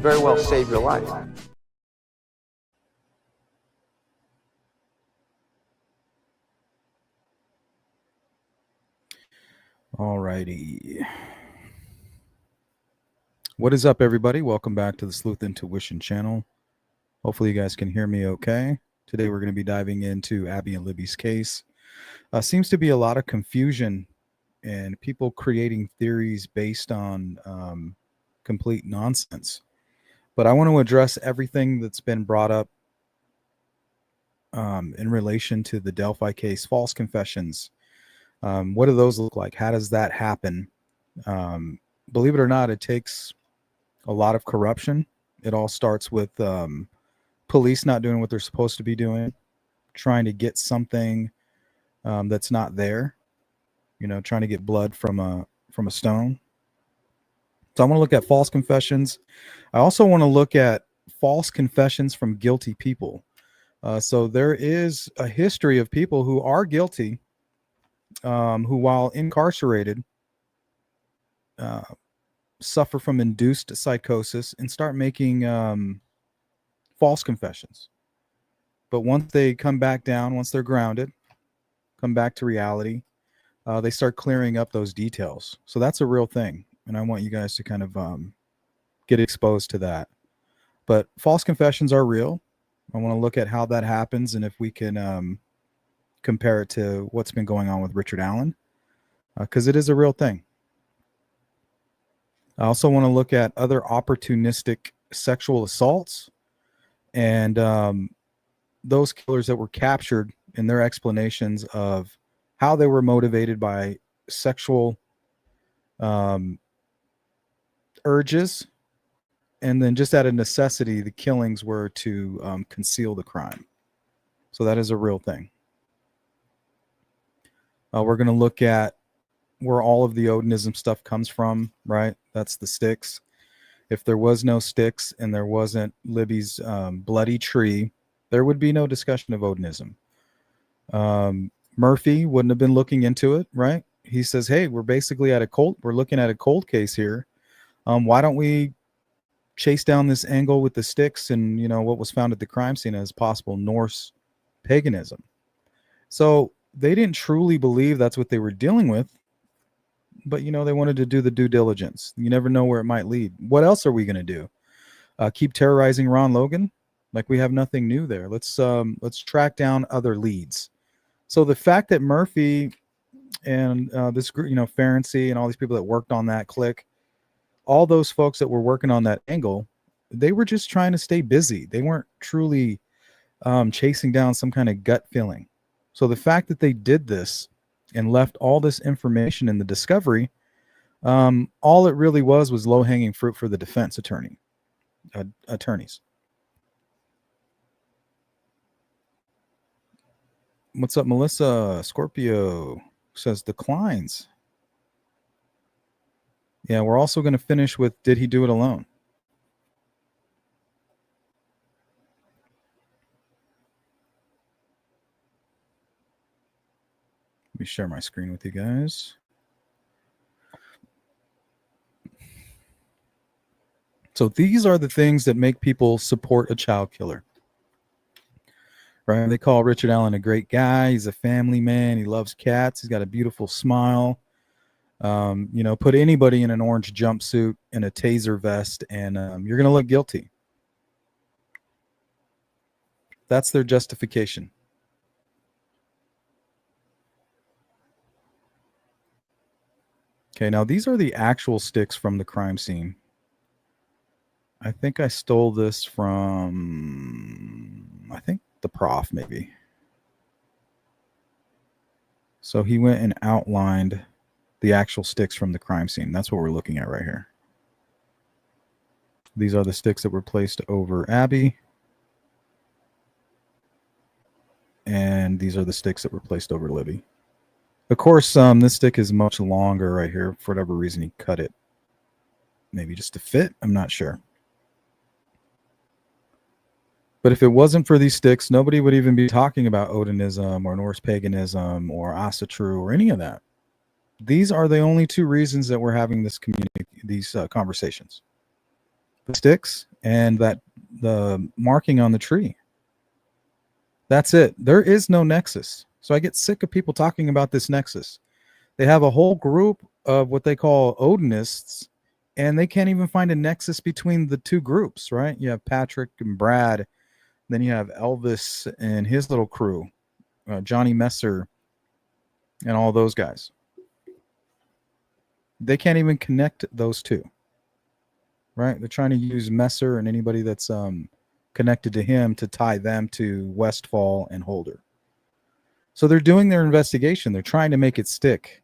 very well save your life. All righty. What is up, everybody? Welcome back to the Sleuth Intuition channel. Hopefully you guys can hear me okay. Today we're going to be diving into Abby and Libby's case. Seems to be a lot of confusion and people creating theories based on complete nonsense. But I want to address everything that's been brought up in relation to the Delphi case, false confessions. What do those look like? How does that happen? Believe it or not, it takes a lot of corruption. It all starts with police not doing what they're supposed to be doing, trying to get something that's not there, trying to get blood from a stone. So I want to look at false confessions. I also want to look at false confessions from guilty people. So there is a history of people who are guilty, who while incarcerated suffer from induced psychosis and start making false confessions. But once they come back down, once they're grounded, come back to reality, they start clearing up those details. So that's a real thing. And I want you guys to kind of get exposed to that. But false confessions are real. I want to look at how that happens and if we can compare it to what's been going on with Richard Allen, because it is a real thing. I also want to look at other opportunistic sexual assaults and those killers that were captured in their explanations of how they were motivated by sexual urges, and then just out of necessity, the killings were to conceal the crime. So that is a real thing. We're going to look at where all of the Odinism stuff comes from, right? That's the sticks. If there was no sticks and there wasn't Libby's bloody tree, there would be no discussion of Odinism. Murphy wouldn't have been looking into it, right? He says, hey, we're basically we're looking at a cold case here. Why don't we chase down this angle with the sticks and, what was found at the crime scene as possible Norse paganism? So they didn't truly believe that's what they were dealing with, but, they wanted to do the due diligence. You never know where it might lead. What else are we going to do? Keep terrorizing Ron Logan? Like we have nothing new there. Let's track down other leads. So the fact that Murphy and this group, Ferenczi and all these people that worked on that click, all those folks that were working on that angle, they were just trying to stay busy. They weren't truly chasing down some kind of gut feeling. So the fact that they did this and left all this information in the discovery, all it really was low-hanging fruit for the defense attorneys. What's up, Melissa? Scorpio says declines. Yeah, we're also going to finish with, did he do it alone? Let me share my screen with you guys. So these are the things that make people support a child killer. Right? They call Richard Allen a great guy. He's a family man. He loves cats. He's got a beautiful smile. Put anybody in an orange jumpsuit and a taser vest and you're going to look guilty. That's their justification. Okay, now these are the actual sticks from the crime scene. I think I stole this from, the prof maybe. So he went and outlined the actual sticks from the crime scene. That's what we're looking at right here. These are the sticks that were placed over Abby. And these are the sticks that were placed over Libby. Of course, this stick is much longer right here. For whatever reason, he cut it. Maybe just to fit. I'm not sure. But if it wasn't for these sticks, nobody would even be talking about Odinism or Norse paganism or Asatru or any of that. These are the only two reasons that we're having this these conversations. The sticks and the marking on the tree. That's it. There is no nexus. So I get sick of people talking about this nexus. They have a whole group of what they call Odinists, and they can't even find a nexus between the two groups, right? You have Patrick and Brad, then you have Elvis and his little crew, Johnny Messer, and all those guys. They can't even connect those two, right? They're trying to use Messer and anybody that's connected to him to tie them to Westfall and Holder. So they're doing their investigation. They're trying to make it stick.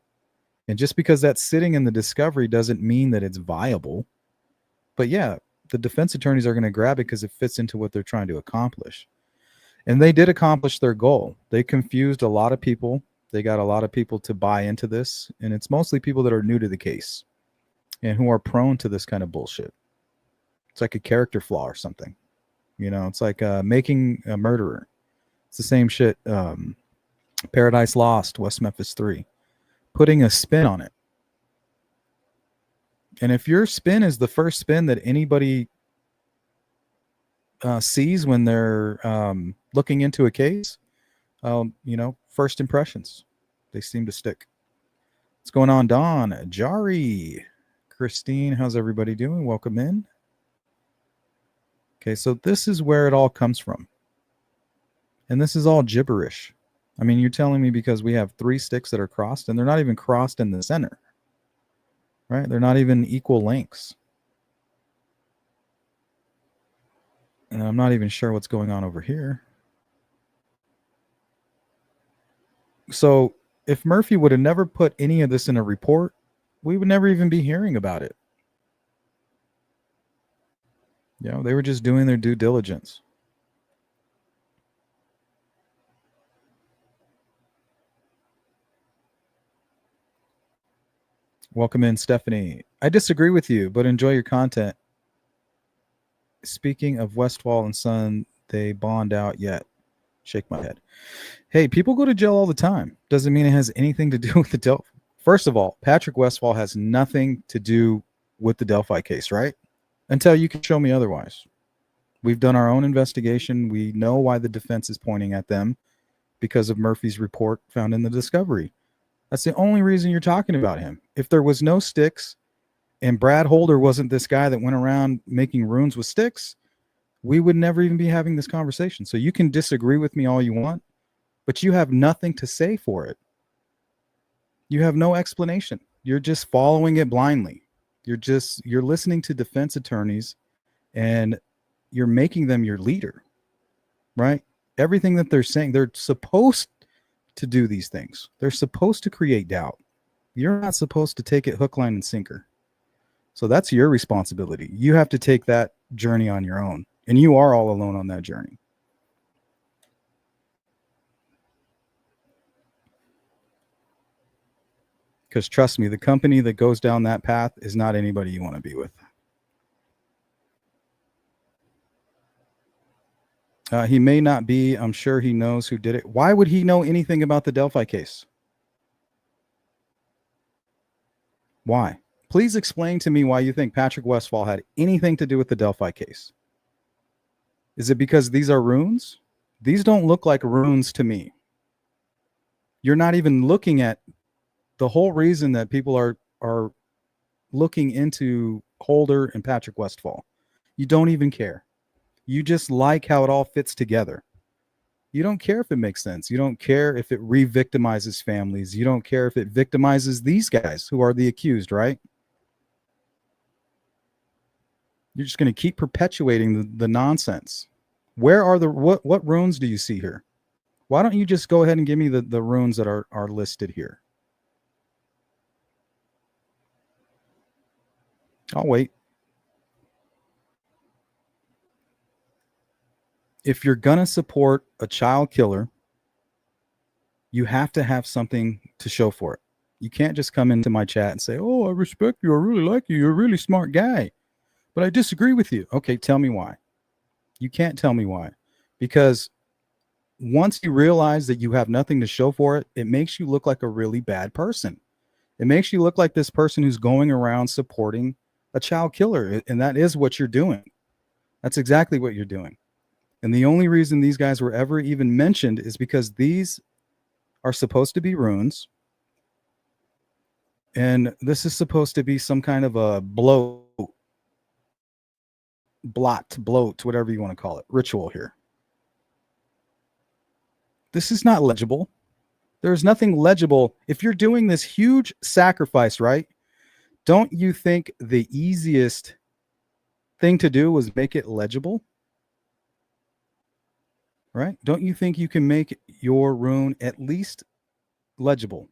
And just because that's sitting in the discovery doesn't mean that it's viable. But yeah, the defense attorneys are going to grab it because it fits into what they're trying to accomplish. And they did accomplish their goal. They confused a lot of people. They got a lot of people to buy into this. And it's mostly people that are new to the case and who are prone to this kind of bullshit. It's like a character flaw or something. You know, it's like making a murderer. It's the same shit. Paradise Lost, West Memphis 3. Putting a spin on it. And if your spin is the first spin that anybody sees when they're looking into a case, you know, first impressions, they seem to stick. What's going on, Don? Jari, Christine, how's everybody doing? Welcome in. Okay, so this is where it all comes from. And this is all gibberish. I mean, you're telling me because we have 3 sticks that are crossed, and they're not even crossed in the center, right? They're not even equal lengths. And I'm not even sure what's going on over here. So if Murphy would have never put any of this in a report, we would never even be hearing about it. You know, they were just doing their due diligence. Welcome in, Stephanie. I disagree with you, but enjoy your content. Speaking of Westfall and Son, they bond out yet. Shake my head. Hey, people go to jail all the time. Doesn't mean it has anything to do with the Delphi. First of all, Patrick Westfall has nothing to do with the Delphi case, right? Until you can show me otherwise. We've done our own investigation. We know why the defense is pointing at them because of Murphy's report found in the discovery. That's the only reason you're talking about him. If there was no sticks and Brad Holder wasn't this guy that went around making runes with sticks, we would never even be having this conversation. So you can disagree with me all you want, but you have nothing to say for it. You have no explanation. You're just following it blindly. You're listening to defense attorneys and you're making them your leader, right? Everything that they're saying, they're supposed to do these things. They're supposed to create doubt. You're not supposed to take it hook, line, and sinker. So that's your responsibility. You have to take that journey on your own. And you are all alone on that journey. Because trust me, the company that goes down that path is not anybody you want to be with. He may not be. I'm sure he knows who did it. Why would he know anything about the Delphi case? Why? Please explain to me why you think Patrick Westfall had anything to do with the Delphi case. Is it because these are runes? These don't look like runes to me. You're not even looking at the whole reason that people are looking into Holder and Patrick Westfall. You don't even care. You just like how it all fits together. You don't care if it makes sense. You don't care if it re-victimizes families. You don't care if it victimizes these guys who are the accused, right? You're just going to keep perpetuating the nonsense. Where are what runes do you see here? Why don't you just go ahead and give me the runes that are listed here? I'll wait. If you're going to support a child killer, you have to have something to show for it. You can't just come into my chat and say, oh, I respect you. I really like you. You're a really smart guy. But I disagree with you. Okay, tell me why. You can't tell me why. Because once you realize that you have nothing to show for it, it makes you look like a really bad person. It makes you look like this person who's going around supporting a child killer, and that is what you're doing. That's exactly what you're doing. And the only reason these guys were ever even mentioned is because these are supposed to be runes. And this is supposed to be some kind of a bloat, whatever you want to call it, ritual here. This is not legible. There's nothing legible. If you're doing this huge sacrifice, right? Don't you think the easiest thing to do was make it legible? Right? Don't you think you can make your rune at least legible?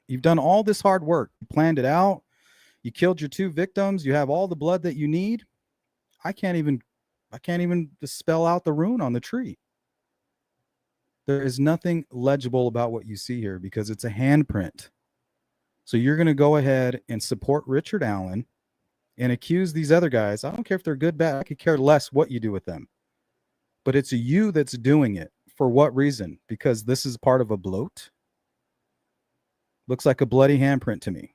You've done all this hard work. You planned it out. You killed your 2 victims. You have all the blood that you need. I can't even spell out the rune on the tree. There is nothing legible about what you see here because it's a handprint. So you're going to go ahead and support Richard Allen and accuse these other guys. I don't care if they're good, bad. I could care less what you do with them. But it's you that's doing it. For what reason? Because this is part of a bloat? Looks like a bloody handprint to me.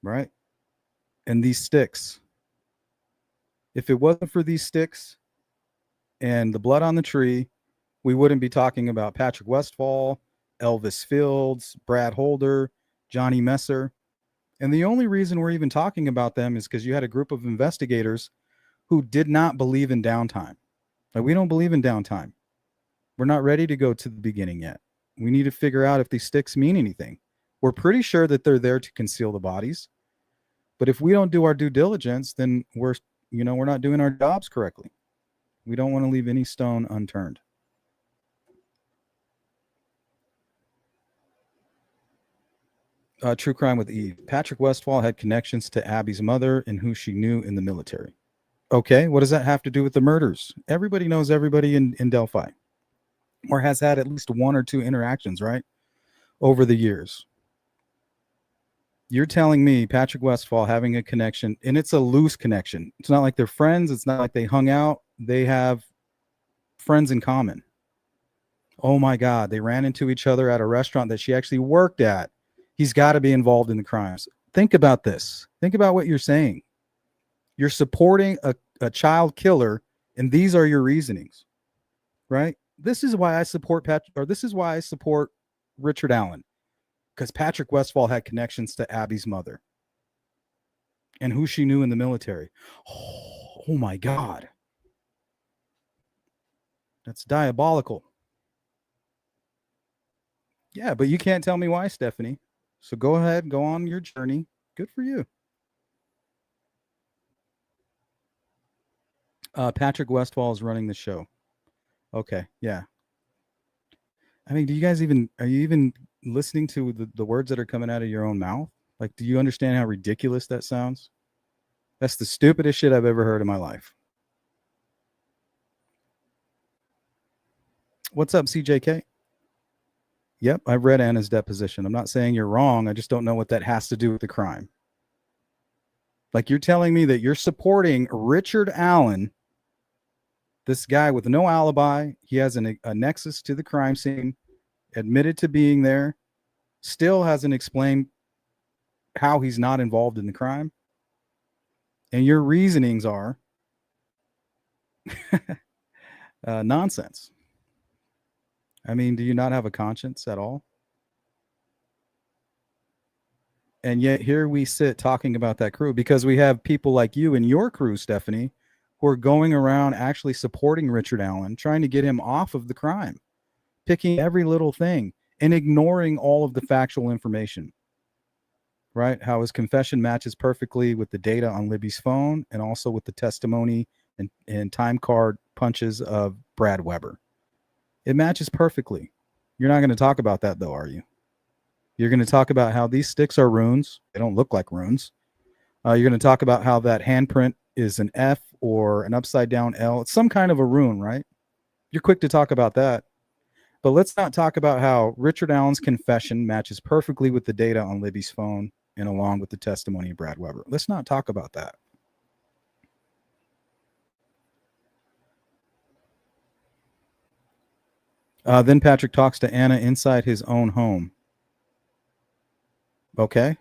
Right? And these sticks. If it wasn't for these sticks and the blood on the tree, we wouldn't be talking about Patrick Westfall, Elvis Fields, Brad Holder, Johnny Messer. And the only reason we're even talking about them is because you had a group of investigators who did not believe in downtime. Like, we don't believe in downtime. We're not ready to go to the beginning yet. We need to figure out if these sticks mean anything. We're pretty sure that they're there to conceal the bodies. But if we don't do our due diligence, then we're not doing our jobs correctly. We don't want to leave any stone unturned. True Crime with Eve. Patrick Westfall had connections to Abby's mother and who she knew in the military. Okay, what does that have to do with the murders? Everybody knows everybody in Delphi, or has had at least 1 or 2 interactions, right, over the years. You're telling me Patrick Westfall having a connection, and it's a loose connection. It's not like they're friends. It's not like they hung out. They have friends in common. Oh my God, they ran into each other at a restaurant that she actually worked at. He's got to be involved in the crimes. Think about this. Think about what you're saying. You're supporting a child killer, and these are your reasonings, right? This is why I support this is why I support Richard Allen, because Patrick Westfall had connections to Abby's mother and who she knew in the military. Oh my God. That's diabolical. Yeah, but you can't tell me why, Stephanie. So go ahead, go on your journey. Good for you. Patrick Westfall is running the show. Okay, yeah. I mean, are you even listening to the words that are coming out of your own mouth? Like, do you understand how ridiculous that sounds? That's the stupidest shit I've ever heard in my life. What's up, CJK? Yep, I've read Anna's deposition. I'm not saying you're wrong. I just don't know what that has to do with the crime. Like, you're telling me that you're supporting Richard Allen, this guy with no alibi. He has a nexus to the crime scene, admitted to being there, still hasn't explained how he's not involved in the crime. And your reasonings are nonsense. I mean, do you not have a conscience at all? And yet here we sit talking about that crew because we have people like you and your crew, Stephanie, who are going around actually supporting Richard Allen, trying to get him off of the crime, picking every little thing and ignoring all of the factual information, right? How his confession matches perfectly with the data on Libby's phone and also with the testimony and time card punches of Brad Weber. It matches perfectly. You're not going to talk about that, though, are you? You're going to talk about how these sticks are runes. They don't look like runes. You're going to talk about how that handprint is an F or an upside down L. It's some kind of a rune, right? You're quick to talk about that. But let's not talk about how Richard Allen's confession matches perfectly with the data on Libby's phone and along with the testimony of Brad Weber. Let's not talk about that. Then Patrick talks to Anna inside his own home. Okay.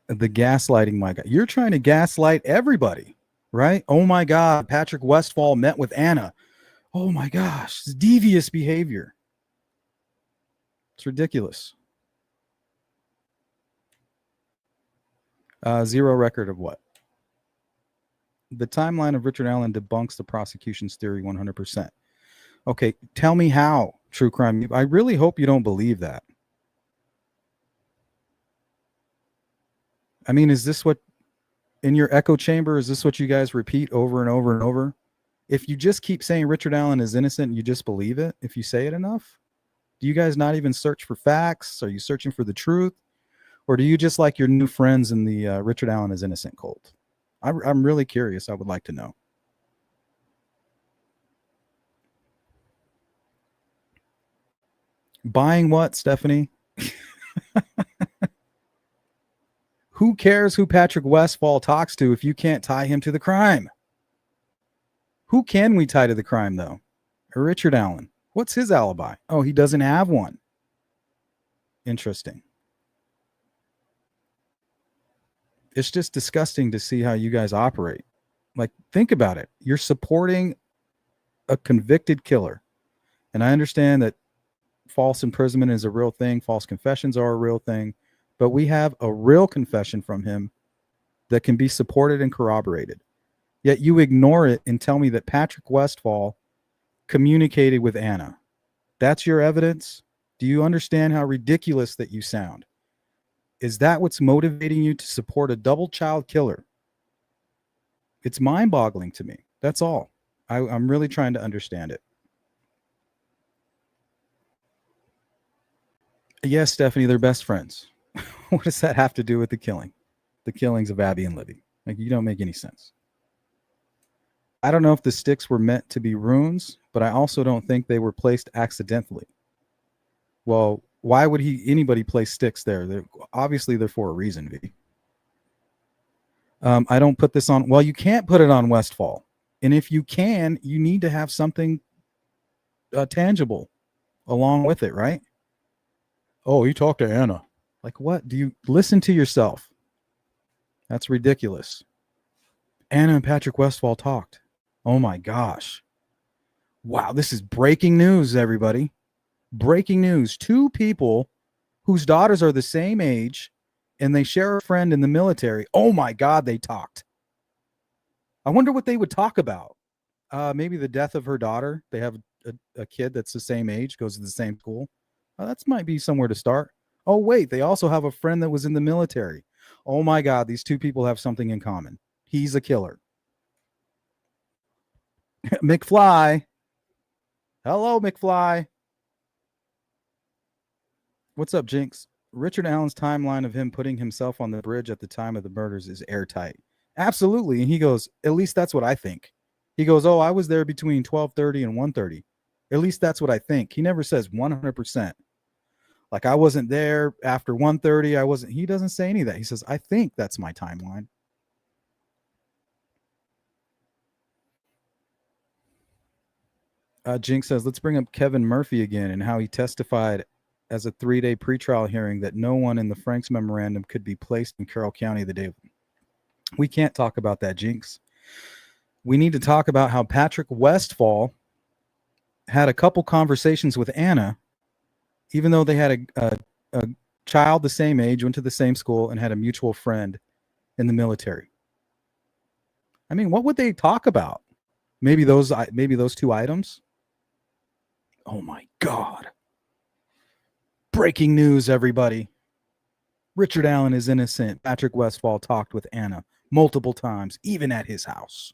The gaslighting, my God. You're trying to gaslight everybody, right? Oh my God. Patrick Westfall met with Anna. Oh my gosh. It's devious behavior. It's ridiculous. Zero record of what? The timeline of Richard Allen debunks the prosecution's theory 100%. Okay, tell me how, true crime. I really hope you don't believe that. I mean, is this what, in your echo chamber, is this what you guys repeat over and over and over? If you just keep saying Richard Allen is innocent, you just believe it if you say it enough? Do you guys not even search for facts? Are you searching for the truth? Or do you just like your new friends in the Richard Allen is innocent cult? I'm really curious. I would like to know. Buying what, Stephanie? Who cares who Patrick Westfall talks to if you can't tie him to the crime? Who can we tie to the crime, though? Richard Allen. What's his alibi? Oh, he doesn't have one. Interesting. It's just disgusting to see how you guys operate. Like, think about it. You're supporting a convicted killer. And I understand that false imprisonment is a real thing. False confessions are a real thing. But we have a real confession from him that can be supported and corroborated. Yet you ignore it and tell me that Patrick Westfall communicated with Anna. That's your evidence? Do you understand how ridiculous that you sound? Is that what's motivating you to support a double child killer? It's mind-boggling to me. That's all. I'm really trying to understand it. Yes, Stephanie, they're best friends. What does that have to do with the killing? The killings of Abby and Libby. Like, you don't make any sense. I don't know if the sticks were meant to be runes, but I also don't think they were placed accidentally. Well, why would anybody place sticks there? Obviously, they're for a reason, V. I don't put this on. Well, you can't put it on Westfall. And if you can, you need to have something tangible along with it, right? Oh, you talked to Anna. Like, what? Do you listen to yourself? That's ridiculous. Anna and Patrick Westfall talked. Oh my gosh. Wow, this is breaking news, everybody. Breaking news. Two people whose daughters are the same age and they share a friend in the military. Oh my God, they talked. I wonder what they would talk about. Maybe the death of her daughter. They have a kid that's the same age, goes to the same school. That might be somewhere to start. Oh, wait, they also have a friend that was in the military. Oh my God, these two people have something in common. He's a killer. McFly. Hello, McFly. What's up, Jinx? Richard Allen's timeline of him putting himself on the bridge at the time of the murders is airtight. Absolutely. And he goes, at least that's what I think. He goes, oh, I was there between 12:30 and 1:30. At least that's what I think. He never says 100%. Like, I wasn't there after 1:30. I wasn't. He doesn't say any of that. He says, I think that's my timeline. Jinx says, let's bring up Kevin Murphy again and how he testified as a 3-day pretrial hearing that no one in the Franks memorandum could be placed in Carroll County the day. We can't talk about that, Jinx. We need to talk about how Patrick Westfall had a couple conversations with Anna, even though they had a child the same age, went to the same school, and had a mutual friend in the military. I mean, what would they talk about? Maybe those two items. Oh my God. Breaking news, everybody. Richard Allen is innocent. Patrick Westfall talked with Anna multiple times, even at his house.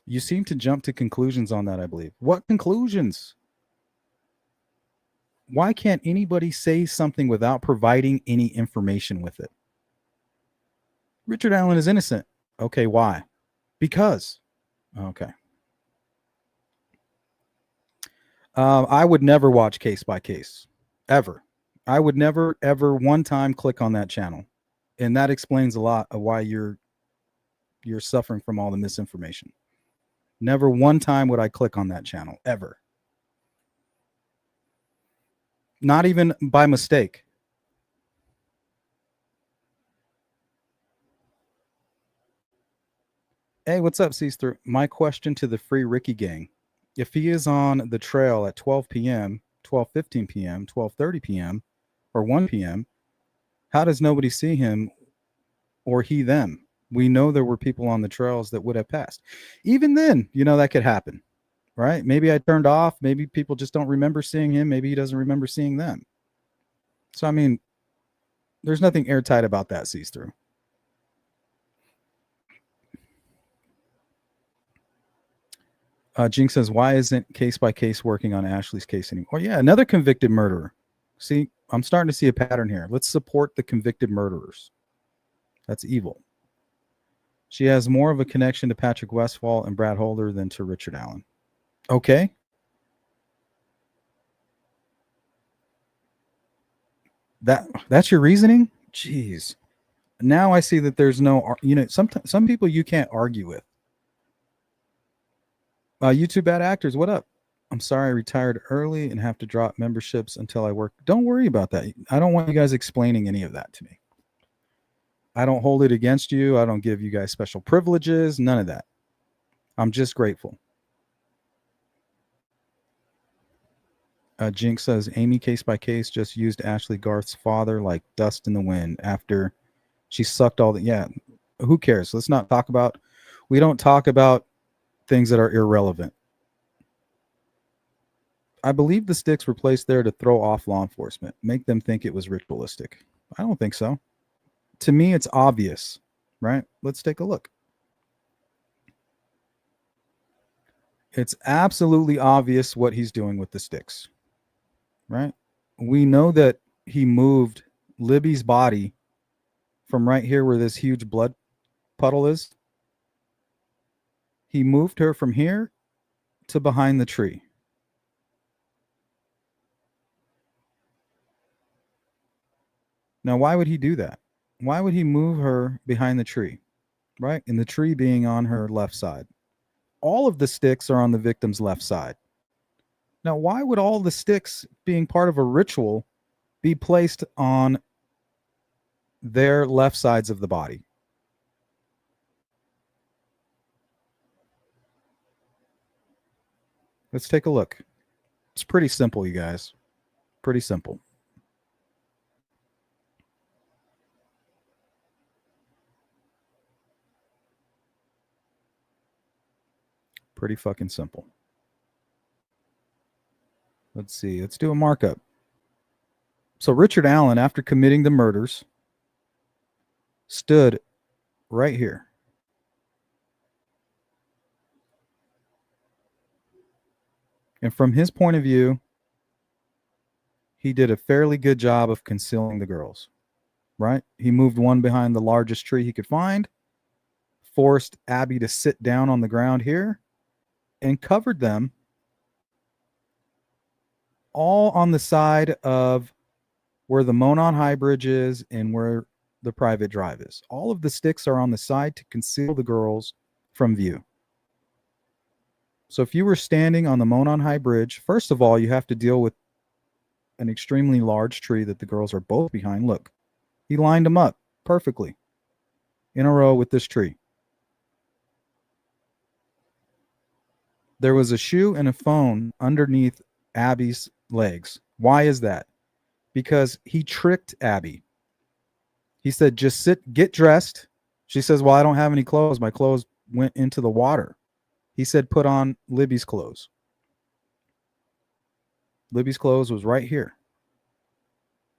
You seem to jump to conclusions on that, I believe. What conclusions? Why can't anybody say something without providing any information with it? Richard Allen is innocent. Okay, why? Because. Okay. I would never watch Case by Case, ever. I would never, ever one time click on that channel. And that explains a lot of why you're suffering from all the misinformation. Never one time would I click on that channel, ever. Not even by mistake. Hey, what's up, Caesar? My question to the Free Ricky gang. If he is on the trail at 12 p.m., 12:15 p.m., 12:30 p.m., or 1 p.m., how does nobody see him or he them? We know there were people on the trails that would have passed. Even then, that could happen, right? Maybe I turned off. Maybe people just don't remember seeing him. Maybe he doesn't remember seeing them. So, I mean, there's nothing airtight about that, see-through. Jinx says, why isn't case by case working on Ashley's case anymore? Yeah, another convicted murderer. See, I'm starting to see a pattern here. Let's support the convicted murderers. That's evil. She has more of a connection to Patrick Westphal and Brad Holder than to Richard Allen. Okay. That's your reasoning? Jeez. Now I see that there's no, some people you can't argue with. You two bad actors, what up? I'm sorry I retired early and have to drop memberships until I work. Don't worry about that. I don't want you guys explaining any of that to me. I don't hold it against you. I don't give you guys special privileges. None of that. I'm just grateful. Jinx says, Amy case by case just used Ashley Garth's father like dust in the wind after she sucked all the, yeah, who cares? Let's not talk about, we don't talk about things that are irrelevant. I believe the sticks were placed there to throw off law enforcement, make them think it was ritualistic. I don't think so. To me, it's obvious, right? Let's take a look. It's absolutely obvious what he's doing with the sticks, right? We know that he moved Libby's body from right here where this huge blood puddle is. He moved her from here to behind the tree. Now, why would he do that? Why would he move her behind the tree, right? And the tree being on her left side. All of the sticks are on the victim's left side. Now, why would all the sticks being part of a ritual be placed on their left sides of the body? Let's take a look. It's pretty simple, you guys. Pretty simple. Pretty fucking simple. Let's see. Let's do a markup. So Richard Allen, after committing the murders, stood right here. And from his point of view, he did a fairly good job of concealing the girls, right? He moved one behind the largest tree he could find, forced Abby to sit down on the ground here, and covered them all on the side of where the Monon High Bridge is and where the private drive is. All of the sticks are on the side to conceal the girls from view. So if you were standing on the Monon High Bridge, first of all, you have to deal with an extremely large tree that the girls are both behind. Look, he lined them up perfectly in a row with this tree. There was a shoe and a phone underneath Abby's legs. Why is that? Because he tricked Abby. He said, just sit, get dressed. She says, well, I don't have any clothes. My clothes went into the water. He said, put on Libby's clothes. Libby's clothes was right here.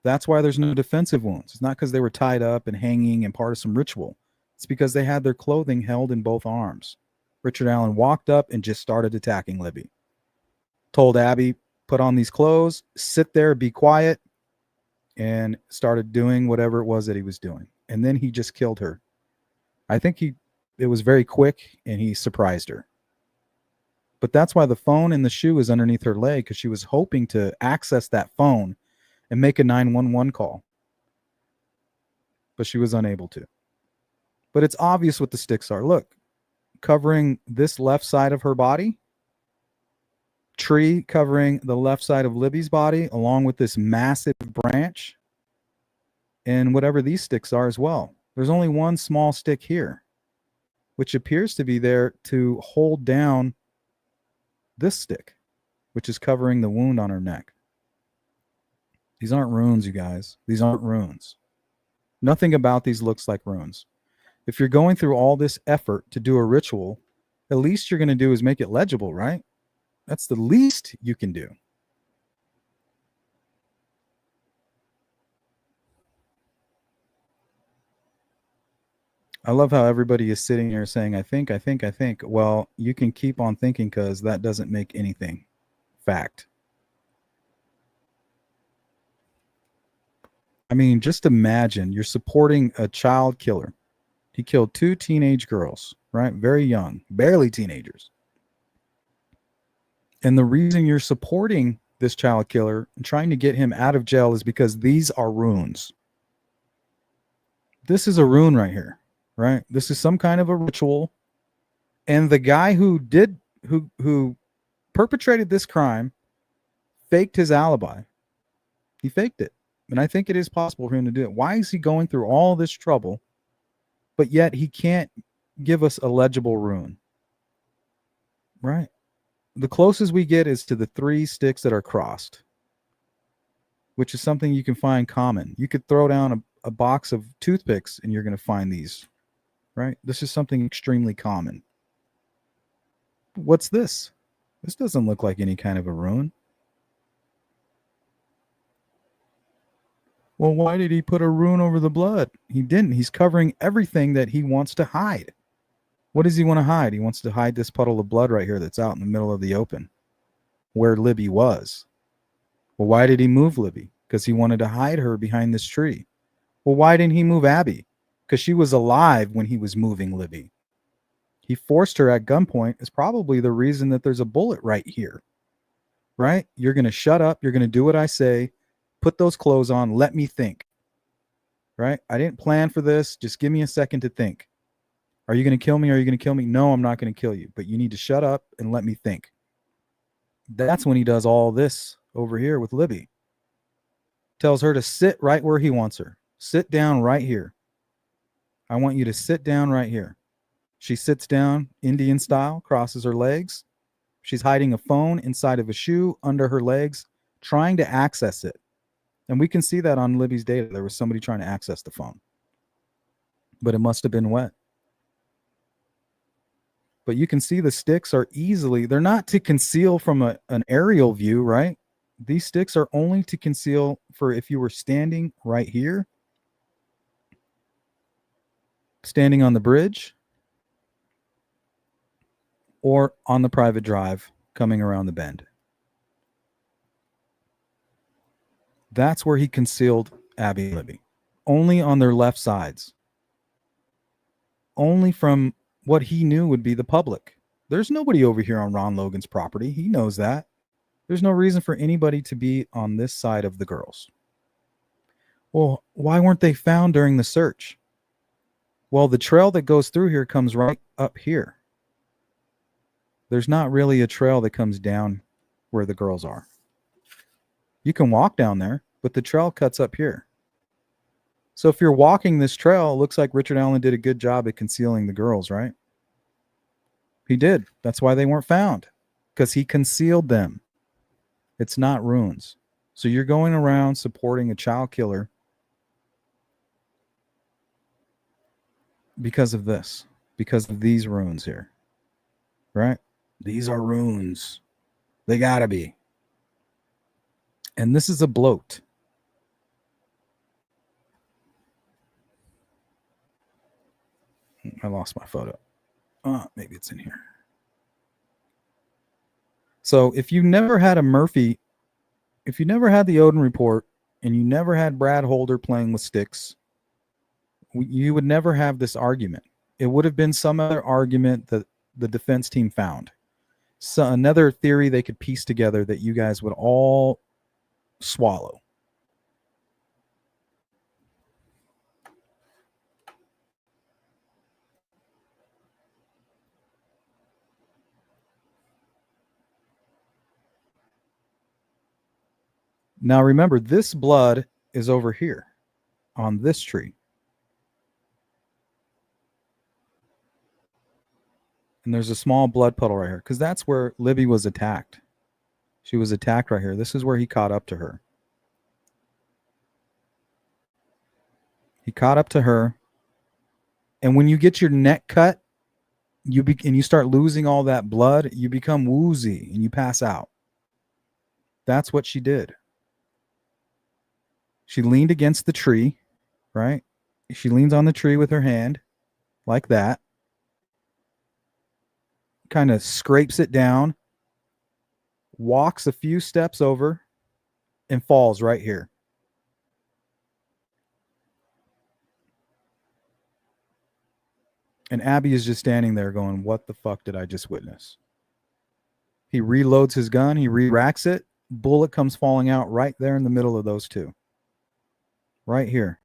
That's why there's no defensive wounds. It's not because they were tied up and hanging and part of some ritual. It's because they had their clothing held in both arms. Richard Allen walked up and just started attacking Libby. Told Abby, put on these clothes, sit there, be quiet, and started doing whatever it was that he was doing. And then he just killed her. I think it was very quick and he surprised her. But that's why the phone and the shoe is underneath her leg, because she was hoping to access that phone and make a 911 call. But she was unable to. But it's obvious what the sticks are. Look, covering this left side of her body, tree covering the left side of Libby's body, along with this massive branch, and whatever these sticks are as well. There's only one small stick here, which appears to be there to hold down this stick, which is covering the wound on her neck. These aren't runes, you guys. These aren't runes. Nothing about these looks like runes. If you're going through all this effort to do a ritual, at least you're going to do is make it legible, right? That's the least you can do. I love how everybody is sitting here saying, I think. Well, you can keep on thinking because that doesn't make anything fact. I mean, just imagine you're supporting a child killer. He killed 2 teenage girls, right? Very young, barely teenagers. And the reason you're supporting this child killer and trying to get him out of jail is because these are runes. This is a rune right here, right? This is some kind of a ritual. And the guy who perpetrated this crime faked his alibi. He faked it. And I think it is possible for him to do it. Why is he going through all this trouble, but yet he can't give us a legible rune? Right? The closest we get is to the 3 sticks that are crossed, which is something you can find common. You could throw down a box of toothpicks and you're going to find these, right? This is something extremely common. What's this? This doesn't look like any kind of a rune. Well, why did he put a rune over the blood? He didn't. He's covering everything that he wants to hide. What does he want to hide? He wants to hide this puddle of blood right here that's out in the middle of the open where Libby was. Well, why did he move Libby? Because he wanted to hide her behind this tree. Well, why didn't he move Abby? Because she was alive when he was moving Libby. He forced her at gunpoint is probably the reason that there's a bullet right here. Right? You're going to shut up. You're going to do what I say. Put those clothes on. Let me think. Right? I didn't plan for this. Just give me a second to think. Are you going to kill me? Are you going to kill me? No, I'm not going to kill you. But you need to shut up and let me think. That's when he does all this over here with Libby. Tells her to sit right where he wants her. Sit down right here. I want you to sit down right here. She sits down, Indian style, crosses her legs. She's hiding a phone inside of a shoe under her legs, trying to access it. And we can see that on Libby's data. There was somebody trying to access the phone. But it must have been wet. But you can see the sticks are easily, they're not to conceal from an aerial view, right? These sticks are only to conceal for if you were standing right here, standing on the bridge, or on the private drive coming around the bend. That's where he concealed Abby and Libby. Only on their left sides. Only from what he knew would be the public. There's nobody over here on Ron Logan's property. He knows that. There's no reason for anybody to be on this side of the girls. Well, why weren't they found during the search? Well, the trail that goes through here comes right up here. There's not really a trail that comes down where the girls are. You can walk down there, but the trail cuts up here. So if you're walking this trail, it looks like Richard Allen did a good job at concealing the girls, right? He did. That's why they weren't found, because he concealed them. It's not runes. So you're going around supporting a child killer because of this, because of these runes here, right? These are runes. They gotta be. And this is a bloat. I lost my photo. Maybe it's in here. So if you never had a Murphy, if you never had the Odin report and you never had Brad Holder playing with sticks, you would never have this argument. It would have been some other argument that the defense team found. So another theory they could piece together that you guys would all swallow. Now remember, this blood is over here on this tree. And there's a small blood puddle right here because that's where Libby was attacked. She was attacked right here. This is where he caught up to her. He caught up to her. And when you get your neck cut, and you start losing all that blood, you become woozy and you pass out. That's what she did. She leaned against the tree, right? She leans on the tree with her hand like that. Kind of scrapes it down, walks a few steps over, and falls right here. And Abby is just standing there going, what the fuck did I just witness? He reloads his gun. He re-racks it. Bullet comes falling out right there in the middle of those two. Right here.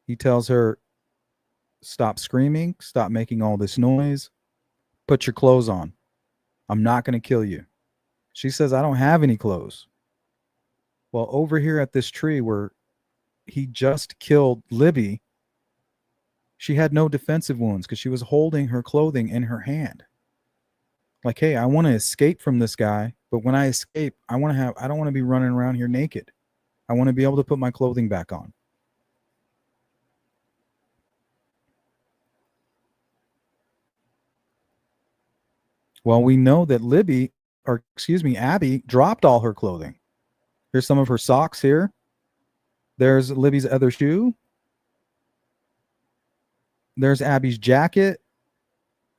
He tells her, stop screaming. Stop making all this noise. Put your clothes on. I'm not going to kill you. She says, I don't have any clothes. Well, over here at this tree where he just killed Libby, she had no defensive wounds because she was holding her clothing in her hand. Like, hey, I want to escape from this guy, but when I escape, I don't want to be running around here naked. I want to be able to put my clothing back on. Well, we know that Abby dropped all her clothing. Here's some of her socks here. There's Libby's other shoe. There's Abby's jacket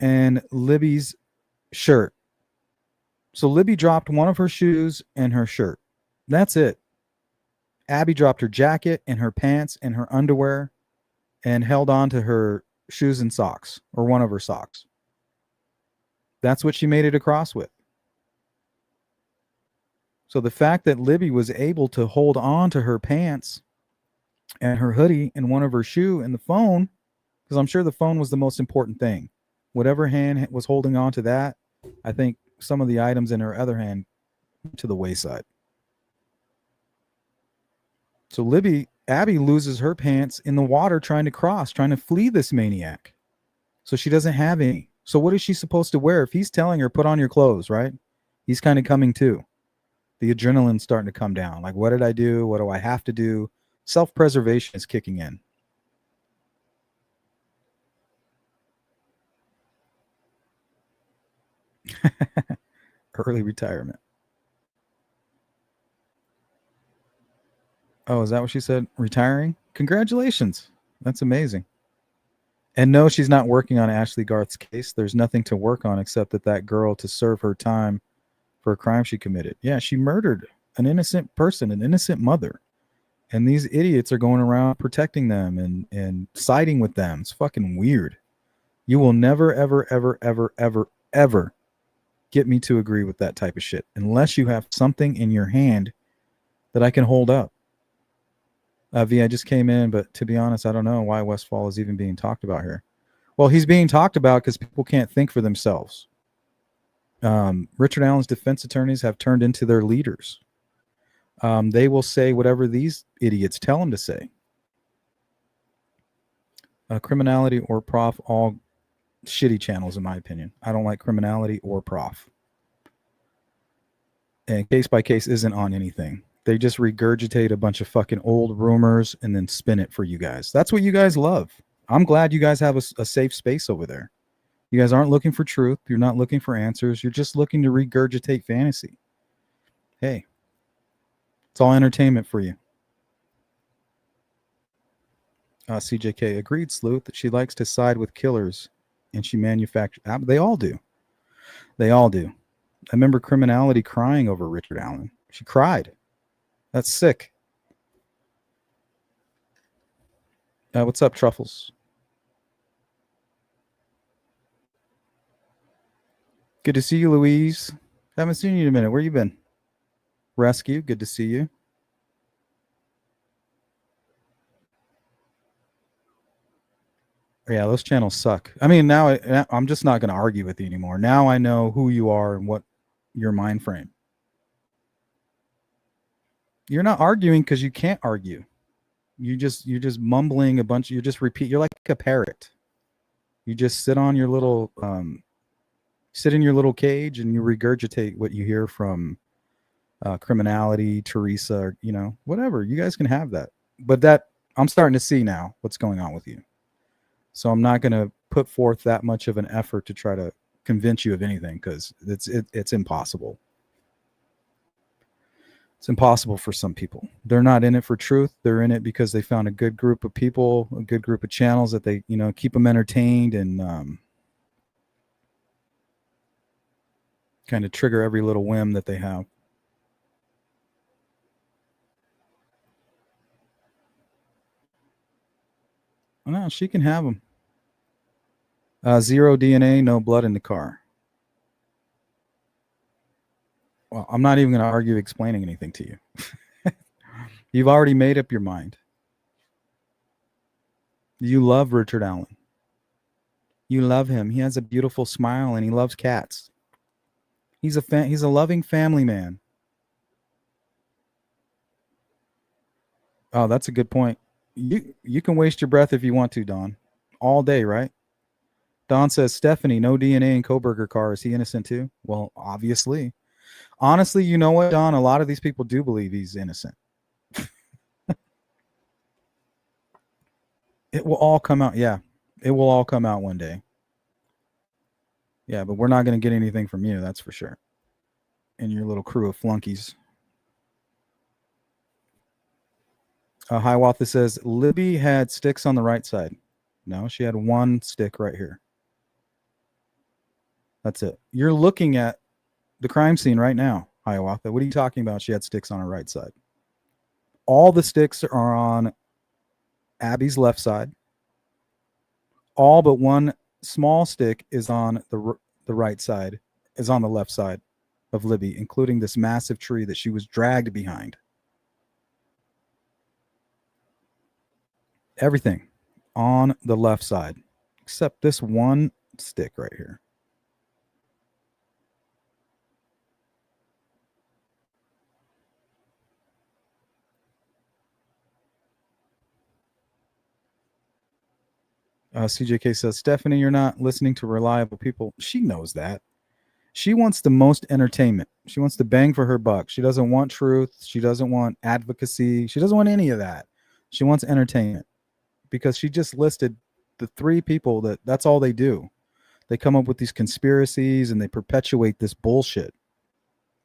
and Libby's shirt. So Libby dropped one of her shoes and her shirt. That's it. Abby dropped her jacket and her pants and her underwear and held on to her shoes and socks, or one of her socks. That's what she made it across with. So the fact that Libby was able to hold on to her pants and her hoodie and one of her shoe and the phone, because I'm sure the phone was the most important thing. Whatever hand was holding on to that, I think some of the items in her other hand to the wayside. So Abby loses her pants in the water trying to flee this maniac. So she doesn't have any. So what is she supposed to wear? If he's telling her, put on your clothes, right? He's kind of coming too. The adrenaline's starting to come down. Like, what did I do? What do I have to do? Self-preservation is kicking in. Early retirement. Oh, is that what she said? Retiring? Congratulations. That's amazing. And no, she's not working on Ashley Garth's case. There's nothing to work on except that girl to serve her time for a crime she committed. Yeah, she murdered an innocent person, an innocent mother. And these idiots are going around protecting them and siding with them. It's fucking weird. You will never, ever, ever, ever, ever, ever get me to agree with that type of shit unless you have something in your hand that I can hold up. V, I just came in, but to be honest, I don't know why Westfall is even being talked about here. Well, he's being talked about because people can't think for themselves. Richard Allen's defense attorneys have turned into their leaders. They will say whatever these idiots tell them to say. Criminality or Prof, all shitty channels in my opinion. I don't like Criminality or Prof. And Case by Case isn't on anything. They just regurgitate a bunch of fucking old rumors and then spin it for you guys. That's what you guys love. I'm glad you guys have a safe space over there. You guys aren't looking for truth. You're not looking for answers. You're just looking to regurgitate fantasy. Hey, it's all entertainment for you. CJK agreed, Sleuth, that she likes to side with killers and she manufactures. They all do. They all do. I remember Criminality crying over Richard Allen. She cried. That's sick. What's up, Truffles? Good to see you, Louise. Haven't seen you in a minute. Where you been? Rescue, good to see you. Yeah, those channels suck. I mean, now I'm just not going to argue with you anymore. Now I know who you are and what your mind frame. You're not arguing because you can't argue. You're just mumbling a bunch. You just repeat. You're like a parrot. You just sit in your little cage and you regurgitate what you hear from criminality, Teresa, or, whatever. You guys can have that. But that I'm starting to see now what's going on with you. So I'm not going to put forth that much of an effort to try to convince you of anything because it's impossible. It's impossible for some people. They're not in it for truth. They're in it because they found a good group of people, a good group of channels that they, keep them entertained and kind of trigger every little whim that they have. No, she can have them. 0 DNA, no blood in the car. Well, I'm not even going to argue explaining anything to you. You've already made up your mind. You love Richard Allen. You love him. He has a beautiful smile and he loves cats. He's a loving family man. Oh, that's a good point. You can waste your breath if you want to, Don. All day, right? Don says, Stephanie, no DNA in Koberger car. Is he innocent too? Well, obviously. Honestly, you know what, Don? A lot of these people do believe he's innocent. It will all come out. Yeah, it will all come out one day. Yeah, but we're not going to get anything from you, that's for sure. And your little crew of flunkies. Hiawatha says, Libby had sticks on the right side. No, she had one stick right here. That's it. You're looking at the crime scene right now, Hiawatha. What are you talking about? She had sticks on her right side. All the sticks are on Abby's left side. All but one small stick is on the right side, is on the left side of Libby, including this massive tree that she was dragged behind. Everything on the left side, except this one stick right here. CJK says, Stephanie, you're not listening to reliable people. She knows that. She wants the most entertainment. She wants to bang for her buck. She doesn't want truth. She doesn't want advocacy. She doesn't want any of that. She wants entertainment because she just listed the 3 people that's all they do. They come up with these conspiracies and they perpetuate this bullshit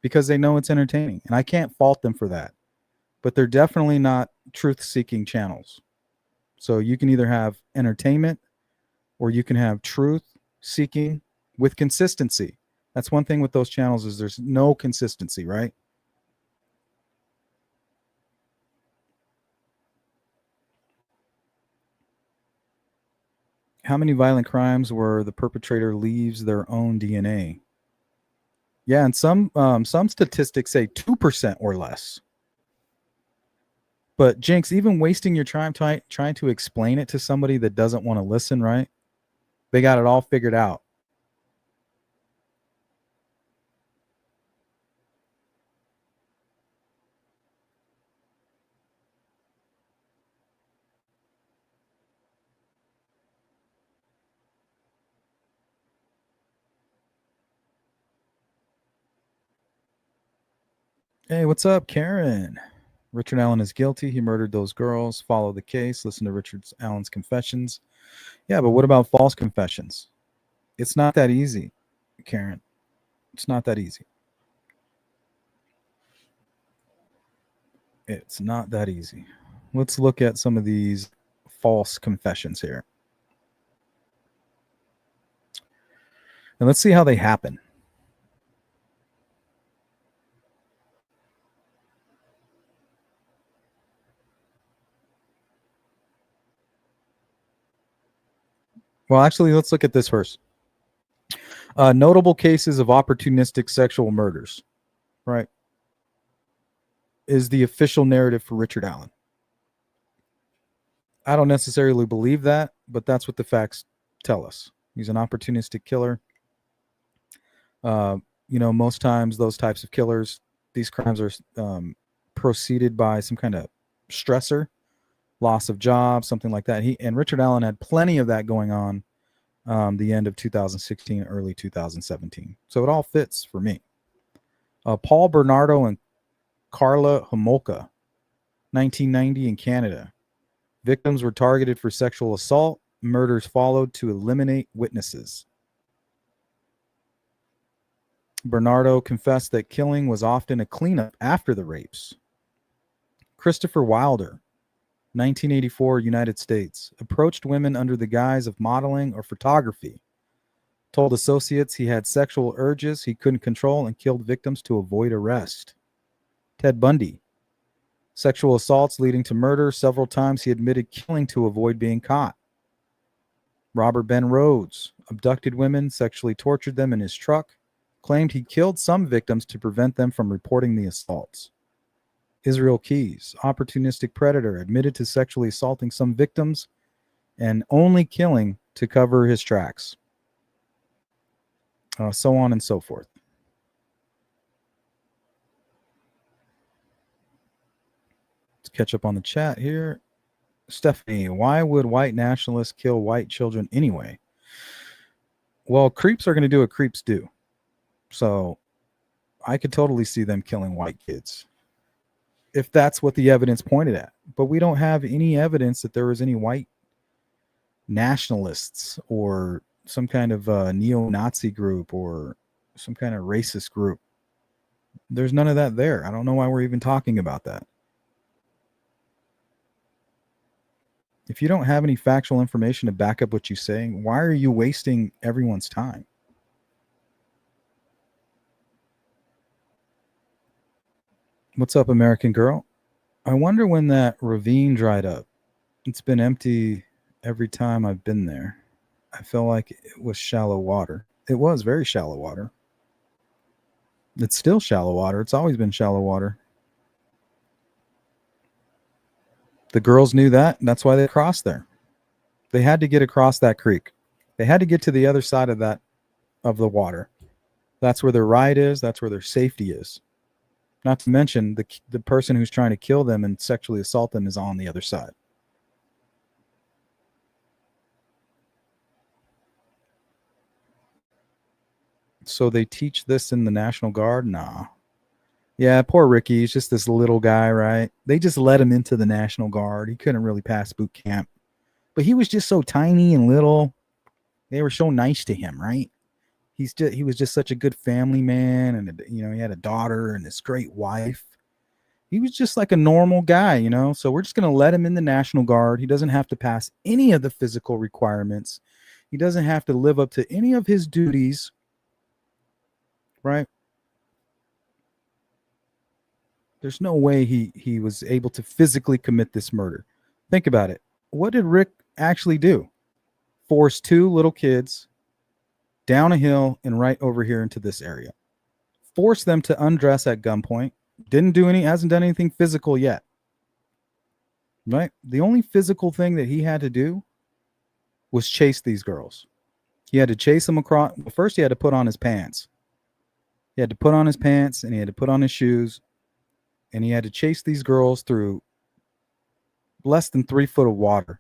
because they know it's entertaining. And I can't fault them for that. But they're definitely not truth-seeking channels. So you can either have entertainment or you can have truth seeking with consistency. That's one thing with those channels is there's no consistency, right? How many violent crimes where the perpetrator leaves their own DNA? Yeah, and some statistics say 2% or less. But Jinx, even wasting your time trying to explain it to somebody that doesn't want to listen, right? They got it all figured out. Hey, what's up, Karen? Richard Allen is guilty. He murdered those girls. Follow the case. Listen to Richard Allen's confessions. Yeah, but what about false confessions? It's not that easy, Karen. It's not that easy. It's not that easy. Let's look at some of these false confessions here. And let's see how they happen. Well, actually, let's look at this first. Notable cases of opportunistic sexual murders, right, is the official narrative for Richard Allen. I don't necessarily believe that, but that's what the facts tell us. He's an opportunistic killer. Most times those types of killers, these crimes are proceeded by some kind of stressor, loss of job, something like that. Richard Allen had plenty of that going on the end of 2016, early 2017. So it all fits for me. Paul Bernardo and Carla Homolka, 1990 in Canada. Victims were targeted for sexual assault. Murders followed to eliminate witnesses. Bernardo confessed that killing was often a cleanup after the rapes. Christopher Wilder, 1984, United States, approached women under the guise of modeling or photography, told associates he had sexual urges he couldn't control, and killed victims to avoid arrest. Ted Bundy, sexual assaults leading to murder. Several times he admitted killing to avoid being caught. Robert Ben Rhodes abducted women, sexually tortured them in his truck, claimed he killed some victims to prevent them from reporting the assaults. Israel Keys, opportunistic predator, admitted to sexually assaulting some victims and only killing to cover his tracks. So on and so forth. Let's catch up on the chat here. Stephanie, why would white nationalists kill white children anyway? Well, creeps are going to do what creeps do. So I could totally see them killing white kids if that's what the evidence pointed at. But we don't have any evidence that there was any white nationalists or some kind of neo-Nazi group or some kind of racist group. There's none of that there. I don't know why we're even talking about that. If you don't have any factual information to back up what you're saying, why are you wasting everyone's time? What's up, American Girl? I wonder when that ravine dried up. It's been empty every time I've been there. I feel like it was shallow water. It was very shallow water. It's still shallow water. It's always been shallow water. The girls knew that, and that's why they crossed there. They had to get across that creek. They had to get to the other side of the water. That's where their ride is. That's where their safety is. Not to mention the person who's trying to kill them and sexually assault them is on the other side. So they teach this in the National Guard? Nah. Yeah, poor Ricky. He's just this little guy, right? They just let him into the National Guard. He couldn't really pass boot camp. But he was just so tiny and little. They were so nice to him, right? He was just such a good family man, and he had a daughter and this great wife. He was just like a normal guy, So we're just going to let him in the National Guard. He doesn't have to pass any of the physical requirements. He doesn't have to live up to any of his duties, right? There's no way he was able to physically commit this murder. Think about it. What did Rick actually do? Force two little kids down a hill and right over here into this area. Force them to undress at gunpoint. Hasn't done anything physical yet. Right? The only physical thing that he had to do was chase these girls. He had to chase them across. First, he had to put on his pants. He had to put on his pants and he had to put on his shoes. And he had to chase these girls through less than 3 foot of water.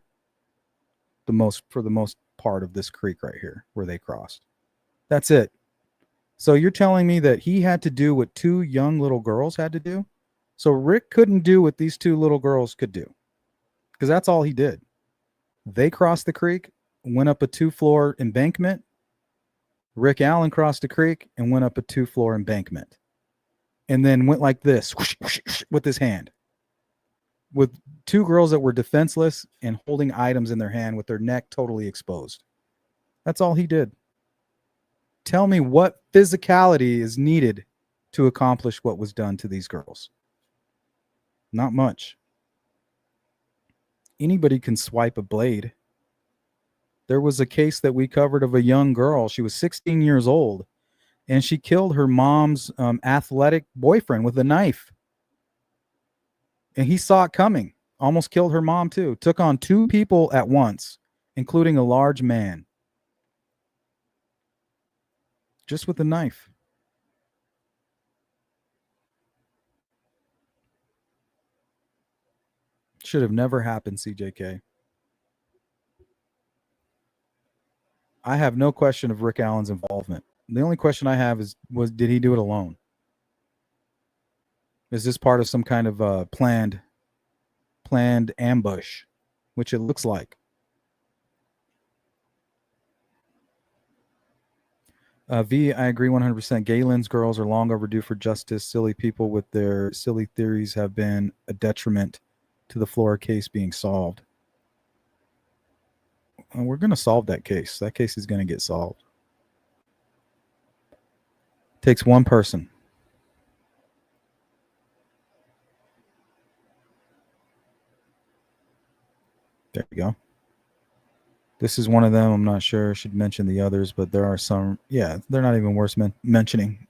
For the most part of this creek right here where they crossed. That's it. So you're telling me that he had to do what 2 young little girls had to do? So Rick couldn't do what these 2 little girls could do. Because that's all he did. They crossed the creek, went up a 2-floor embankment. Rick Allen crossed the creek and went up a 2-floor embankment. And then went like this whoosh, whoosh, whoosh, with his hand. With 2 girls that were defenseless and holding items in their hand with their neck totally exposed. That's all he did. Tell me what physicality is needed to accomplish what was done to these girls. Not much. Anybody can swipe a blade. There was a case that we covered of a young girl. She was 16 years old, and she killed her mom's athletic boyfriend with a knife. And he saw it coming. Almost killed her mom, too. Took on 2 people at once, including a large man. Just with a knife. should have never happened, CJK. I have no question of Rick Allen's involvement. The only question I have is, did he do it alone? Is this part of some kind of planned ambush, which it looks like? V, I agree 100%. Galen's girls are long overdue for justice. Silly people with their silly theories have been a detriment to the Flora case being solved. And we're going to solve that case. That case is going to get solved. Takes one person. There you go. This is one of them. I'm not sure. I should mention the others, but there are some. Yeah, they're not even worth mentioning,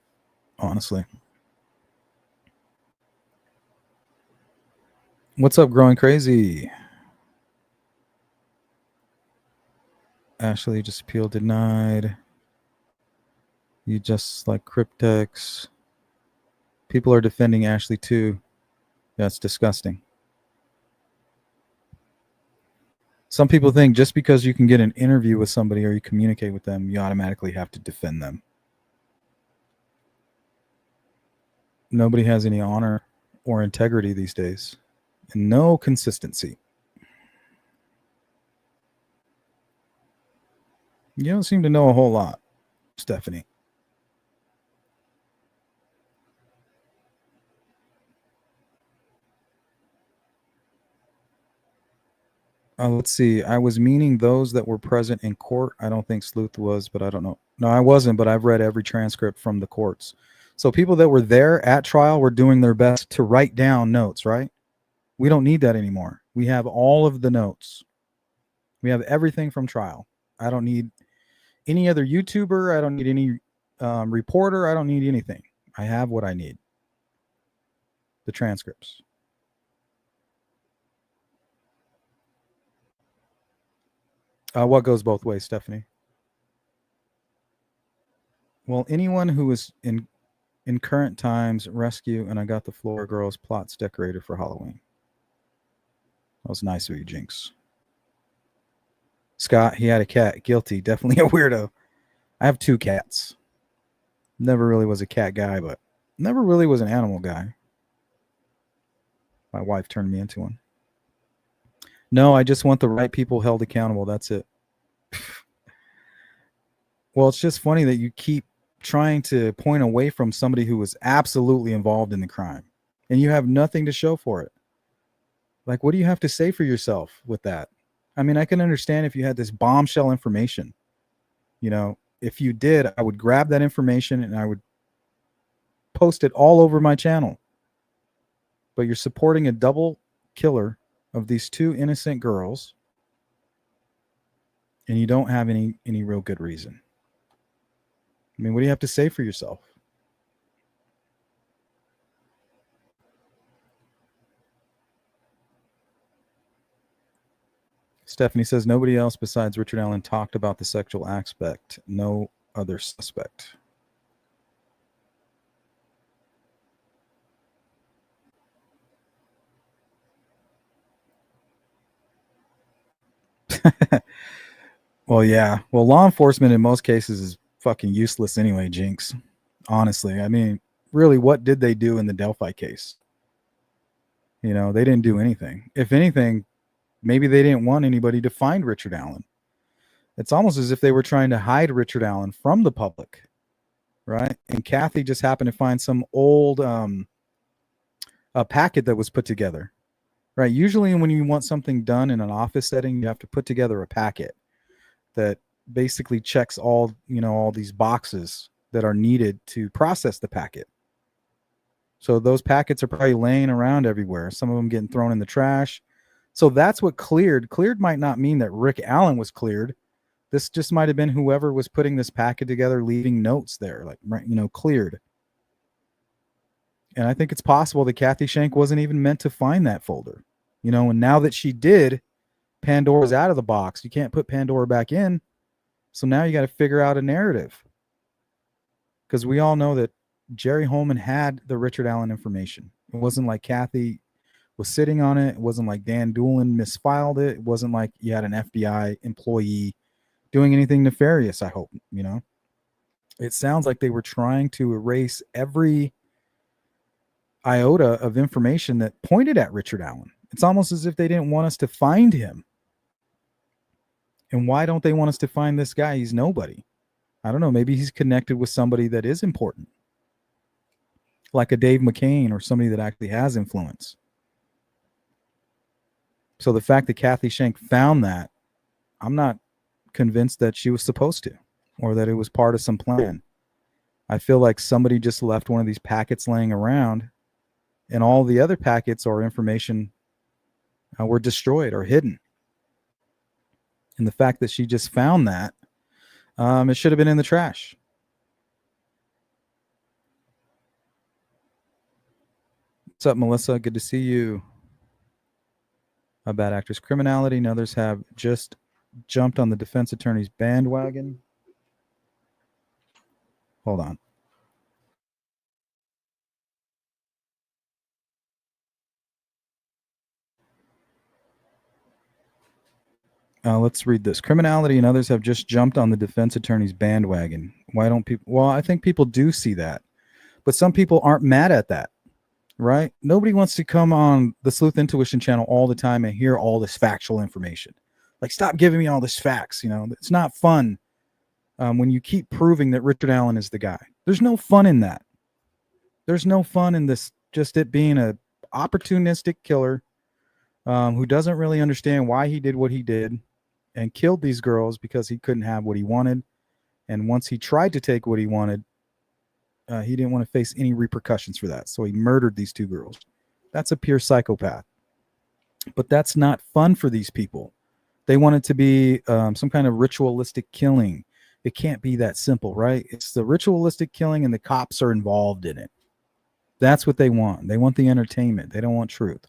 honestly. What's up, Growing Crazy? Ashley just appeal denied. You just like Cryptex. People are defending Ashley too. That's disgusting. Some people think just because you can get an interview with somebody or you communicate with them, you automatically have to defend them. Nobody has any honor or integrity these days, and no consistency. You don't seem to know a whole lot, Stephanie. Let's see. I was meaning those that were present in court. I don't think Sleuth was, but I don't know. No, I wasn't, but I've read every transcript from the courts. So people that were there at trial were doing their best to write down notes, right? We don't need that anymore. We have all of the notes. We have everything from trial. I don't need any other YouTuber. I don't need any reporter. I don't need anything. I have what I need. The transcripts. What goes both ways, Stephanie? Well, anyone who is in current times, rescue, and I got the Flora Girls plots decorated for Halloween. That was nice of you, Jinx. Scott, he had a cat. Guilty. Definitely a weirdo. I have 2 cats. Never really was a cat guy, but never really was an animal guy. My wife turned me into one. No, I just want the right people held accountable. That's it. Well, it's just funny that you keep trying to point away from somebody who was absolutely involved in the crime, and you have nothing to show for it. Like, what do you have to say for yourself with that? I mean, I can understand if you had this bombshell information. You know, if you did, I would grab that information and I would post it all over my channel. But you're supporting a double killer of these 2 innocent girls, and you don't have any real good reason. I mean, what do you have to say for yourself? Stephanie says nobody else besides Richard Allen talked about the sexual aspect. No other suspect. Well, yeah. Well, law enforcement in most cases is fucking useless anyway, Jinx. Honestly. I mean, really, what did they do in the Delphi case? You know, they didn't do anything. If anything, maybe they didn't want anybody to find Richard Allen. It's almost as if they were trying to hide Richard Allen from the public, right? And Kathy just happened to find some old a packet that was put together, right? Usually when you want something done in an office setting, you have to put together a packet that basically checks all, you know, all these boxes that are needed to process the packet. So those packets are probably laying around everywhere. Some of them getting thrown in the trash. So that's what cleared. Cleared might not mean that Rick Allen was cleared. This just might have been whoever was putting this packet together, leaving notes there, like, you know, cleared. And I think it's possible that Kathy Shank wasn't even meant to find that folder, you know, and now that she did, Pandora's out of the box. You can't put Pandora back in. So now you got to figure out a narrative. Because we all know that Jerry Holman had the Richard Allen information. It wasn't like Kathy was sitting on it. It wasn't like Dan Doolin misfiled it. It wasn't like you had an FBI employee doing anything nefarious, I hope, It sounds like they were trying to erase every iota of information that pointed at Richard Allen. It's almost as if they didn't want us to find him. And why don't they want us to find this guy? He's nobody. I don't know. Maybe he's connected with somebody that is important, like a Dave McCain or somebody that actually has influence. So the fact that Kathy Shank found that, I'm not convinced that she was supposed to, or that it was part of some plan. I feel like somebody just left one of these packets laying around, and all the other packets or information were destroyed or hidden. And the fact that she just found that, it should have been in the trash. What's up, Melissa? Good to see you. Bad actress criminality, and others have just jumped on the defense attorney's bandwagon. Hold on. Let's read this. Criminality and others have just jumped on the defense attorney's bandwagon. Why don't people? Well, I think people do see that, but some people aren't mad at that, right? Nobody wants to come on the Sleuth Intuition channel all the time and hear all this factual information. Like, stop giving me all this facts. It's not fun when you keep proving that Richard Allen is the guy. There's no fun in that. There's no fun in this, just it being a opportunistic killer who doesn't really understand why he did what he did and killed these girls because he couldn't have what he wanted. And once he tried to take what he wanted, he didn't want to face any repercussions for that. So he murdered these two girls. That's a pure psychopath. But that's not fun for these people. They want it to be some kind of ritualistic killing. It can't be that simple, right? It's the ritualistic killing and the cops are involved in it. That's what they want. They want the entertainment. They don't want truth.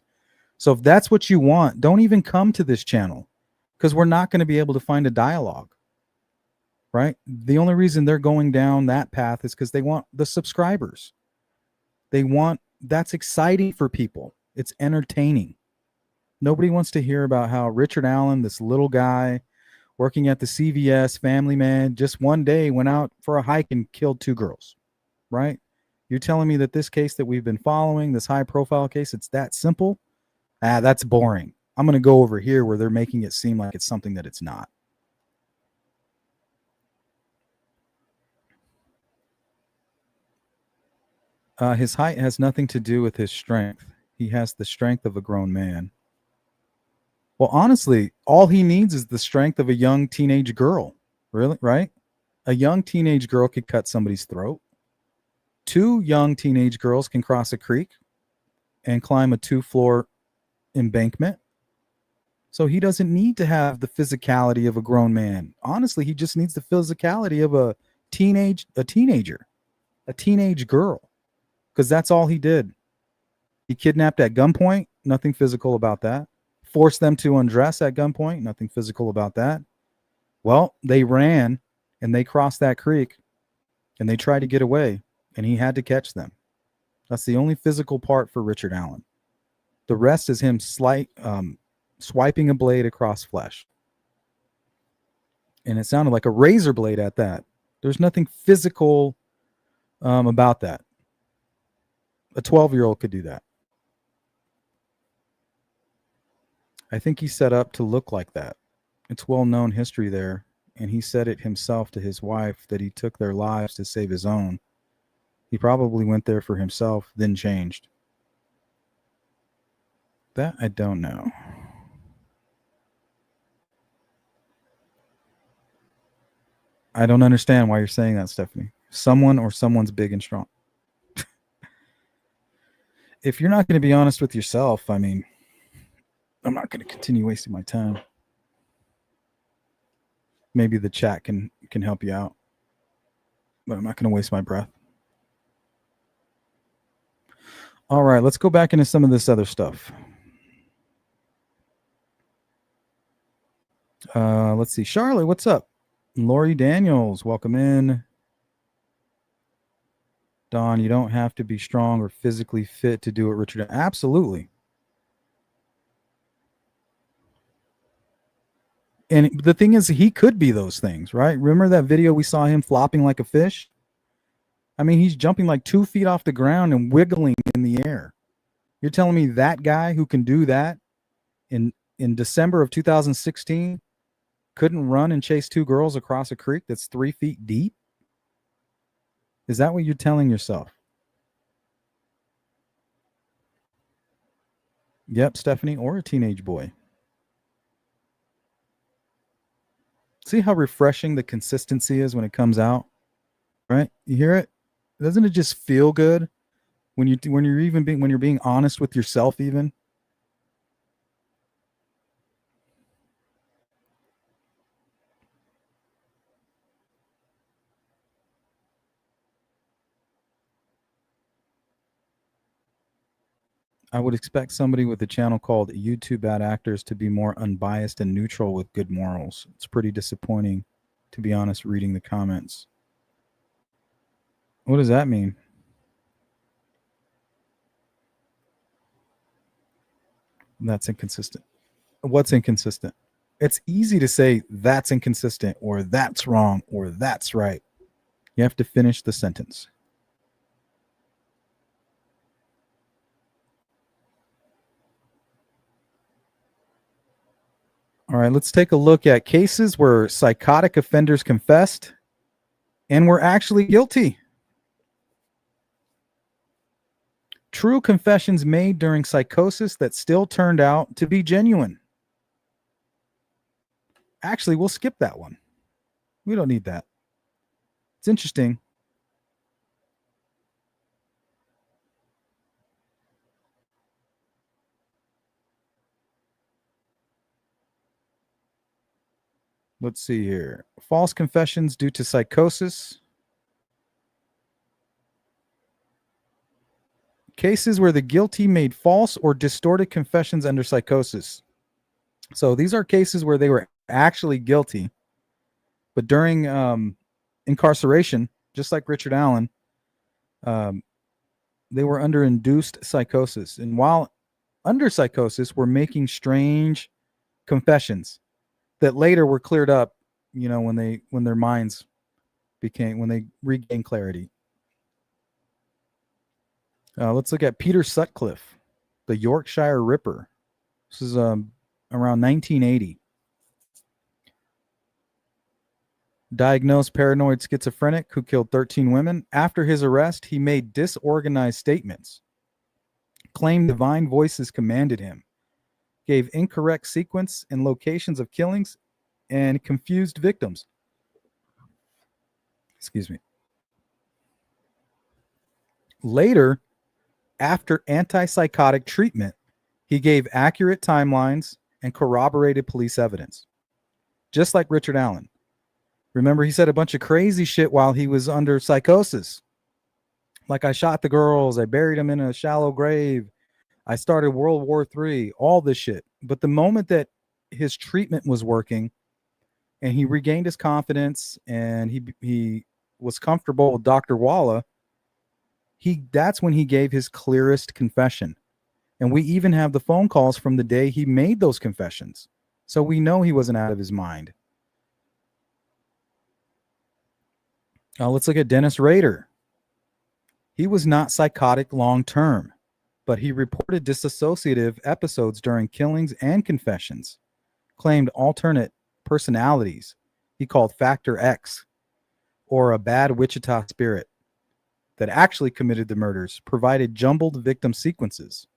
So if that's what you want, don't even come to this channel, because we're not going to be able to find a dialogue, right? The only reason they're going down that path is because they want the subscribers. That's exciting for people. It's entertaining. Nobody wants to hear about how Richard Allen, this little guy working at the CVS, family man, just one day went out for a hike and killed two girls, right? You're telling me that this case that we've been following, this high profile case, it's that simple? That's boring. I'm going to go over here where they're making it seem like it's something that it's not. His height has nothing to do with his strength. He has the strength of a grown man. Well, honestly, all he needs is the strength of a young teenage girl. Really, right? A young teenage girl could cut somebody's throat. Two young teenage girls can cross a creek and climb a 2-floor embankment. So he doesn't need to have the physicality of a grown man. Honestly, he just needs the physicality of a teenage girl, because that's all he did. He kidnapped at gunpoint, nothing physical about that. Forced them to undress at gunpoint, nothing physical about that. Well, they ran and they crossed that creek and they tried to get away, and he had to catch them. That's the only physical part for Richard Allen. The rest is him swiping a blade across flesh. And it sounded like a razor blade at that. There's nothing physical about that. A 12-year-old could do that. I think he set up to look like that. It's well-known history there. And he said it himself to his wife that he took their lives to save his own. He probably went there for himself, then changed. That I don't know. I don't understand why you're saying that, Stephanie. Someone or someone's big and strong. If you're not going to be honest with yourself, I mean, I'm not going to continue wasting my time. Maybe the chat can help you out, but I'm not going to waste my breath. All right, let's go back into some of this other stuff. Let's see. Charlotte, what's up? Lori Daniels, welcome in. Don, you don't have to be strong or physically fit to do it, Richard. Absolutely. And the thing is, he could be those things, right? Remember that video we saw him flopping like a fish? I mean, he's jumping like 2 feet off the ground and wiggling in the air. You're telling me that guy who can do that in December of 2016 couldn't run and chase two girls across a creek that's 3 feet deep? Is that what you're telling yourself? Yep, Stephanie, or a teenage boy. See how refreshing the consistency is when it comes out, right? You hear it? Doesn't it just feel good when you're being honest with yourself even? I would expect somebody with a channel called YouTube Bad Actors to be more unbiased and neutral with good morals. It's pretty disappointing, to be honest, reading the comments. What does that mean? That's inconsistent. What's inconsistent? It's easy to say that's inconsistent or that's wrong or that's right. You have to finish the sentence. All right, let's take a look at cases where psychotic offenders confessed and were actually guilty. True confessions made during psychosis that still turned out to be genuine. Actually, we'll skip that one. We don't need that. It's interesting. Let's see here. False confessions due to psychosis. Cases where the guilty made false or distorted confessions under psychosis. So these are cases where they were actually guilty, but during incarceration, just like Richard Allen, they were under induced psychosis. And while under psychosis, were making strange confessions that later were cleared up, when their minds when they regained clarity. Let's look at Peter Sutcliffe, the Yorkshire Ripper. This is around 1980. Diagnosed paranoid schizophrenic who killed 13 women. After his arrest, he made disorganized statements, claimed divine voices commanded him, gave incorrect sequence and locations of killings, and confused victims. Excuse me. Later, after antipsychotic treatment, he gave accurate timelines and corroborated police evidence, just like Richard Allen. Remember, he said a bunch of crazy shit while he was under psychosis. Like, I shot the girls, I buried them in a shallow grave, I started World War III, all this shit. But the moment that his treatment was working and he regained his confidence and he was comfortable with Dr. Walla, that's when he gave his clearest confession. And we even have the phone calls from the day he made those confessions. So we know he wasn't out of his mind. Let's look at Dennis Rader. He was not psychotic long term, but he reported dissociative episodes during killings and confessions, claimed alternate personalities he called Factor X, or a bad Wichita spirit that actually committed the murders, provided jumbled victim sequences.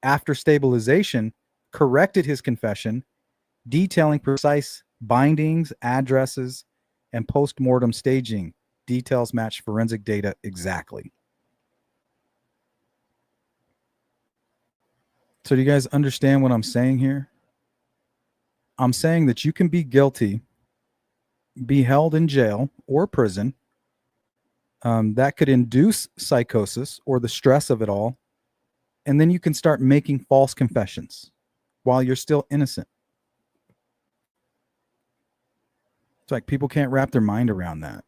After stabilization, corrected his confession, detailing precise bindings, addresses, and post-mortem staging. Details match forensic data exactly. So do you guys understand what I'm saying here? I'm saying that you can be guilty, be held in jail or prison. That could induce psychosis or the stress of it all. And then you can start making false confessions while you're still innocent. It's like people can't wrap their mind around that.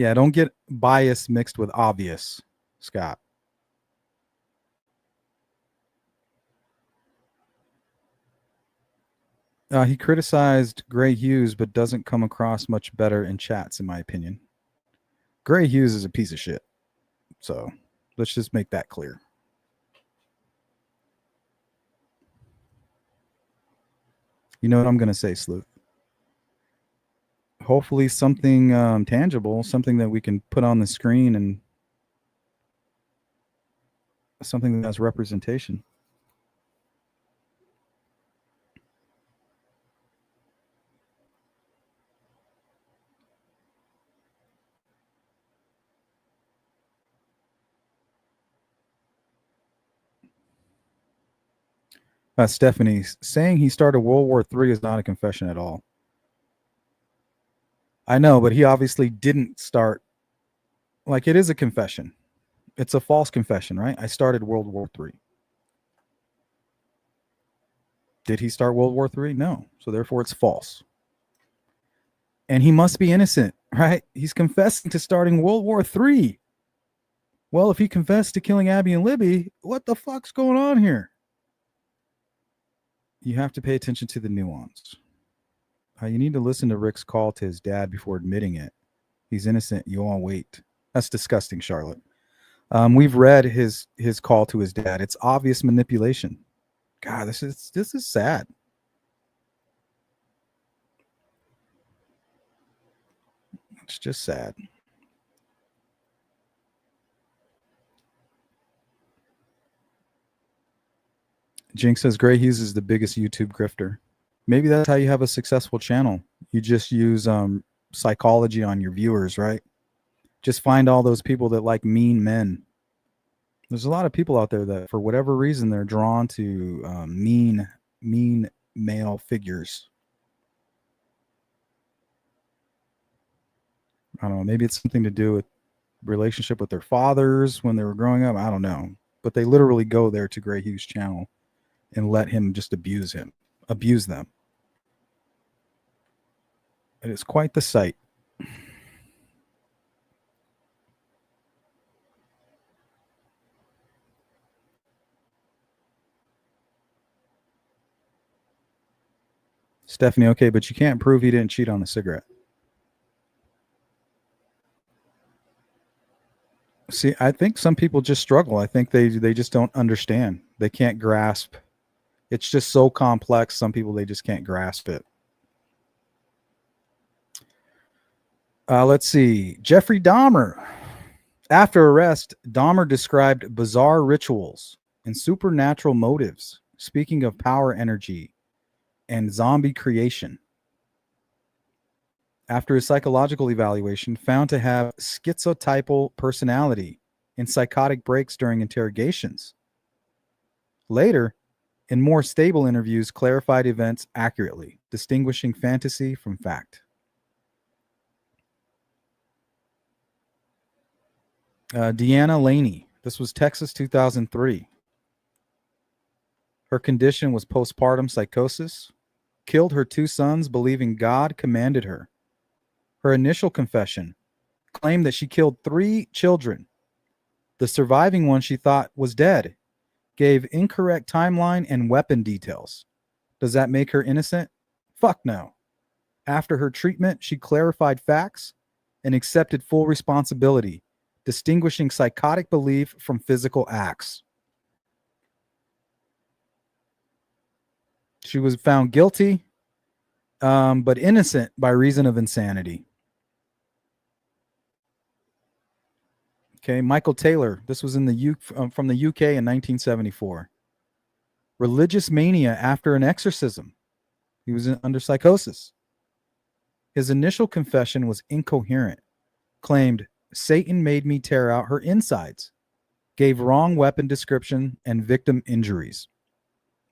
Yeah, don't get bias mixed with obvious, Scott. He criticized Gray Hughes, but doesn't come across much better in chats, in my opinion. Gray Hughes is a piece of shit. So let's just make that clear. You know what I'm going to say, Sleuth? Hopefully something tangible, something that we can put on the screen and something that has representation. Stephanie, saying he started World War III is not a confession at all. I know, but he obviously didn't start. Like, it is a confession. It's a false confession, right? I started World War III. Did he start World War III? No. So therefore it's false. And he must be innocent, right? He's confessing to starting World War III. Well, if he confessed to killing Abby and Libby, what the fuck's going on here? You have to pay attention to the nuance. You need to listen to Rick's call to his dad before admitting it. He's innocent. You all wait. That's disgusting, Charlotte. We've read his call to his dad. It's obvious manipulation. God, this is sad. It's just sad. Jinx says Gray Hughes is the biggest YouTube grifter. Maybe that's how you have a successful channel. You just use psychology on your viewers, right? Just find all those people that like mean men. There's a lot of people out there that, for whatever reason, they're drawn to mean male figures. I don't know. Maybe it's something to do with relationship with their fathers when they were growing up. I don't know. But they literally go there to Gray Hughes' channel and let him just abuse them. It is quite the sight. Stephanie, okay, but you can't prove he didn't cheat on the cigarette. See, I think some people just struggle. I think they just don't understand. They can't grasp. It's just so complex. Some people, they just can't grasp it. Let's see. Jeffrey Dahmer. After arrest, Dahmer described bizarre rituals and supernatural motives, speaking of power energy and zombie creation. After his psychological evaluation, found to have schizotypal personality and psychotic breaks during interrogations. Later, in more stable interviews, clarified events accurately, distinguishing fantasy from fact. Deanna Laney. This was Texas 2003. Her condition was postpartum psychosis. Killed her 2 sons, believing God commanded her. Her initial confession claimed that she killed 3 children. The surviving one she thought was dead. Gave incorrect timeline and weapon details. Does that make her innocent? Fuck no. After her treatment, she clarified facts and accepted full responsibility, distinguishing psychotic belief from physical acts. She was found guilty, but innocent by reason of insanity. Okay, Michael Taylor. This was in the from the UK in 1974. Religious mania after an exorcism. He was under psychosis. His initial confession was incoherent. Claimed, Satan made me tear out her insides. Gave wrong weapon description and victim injuries.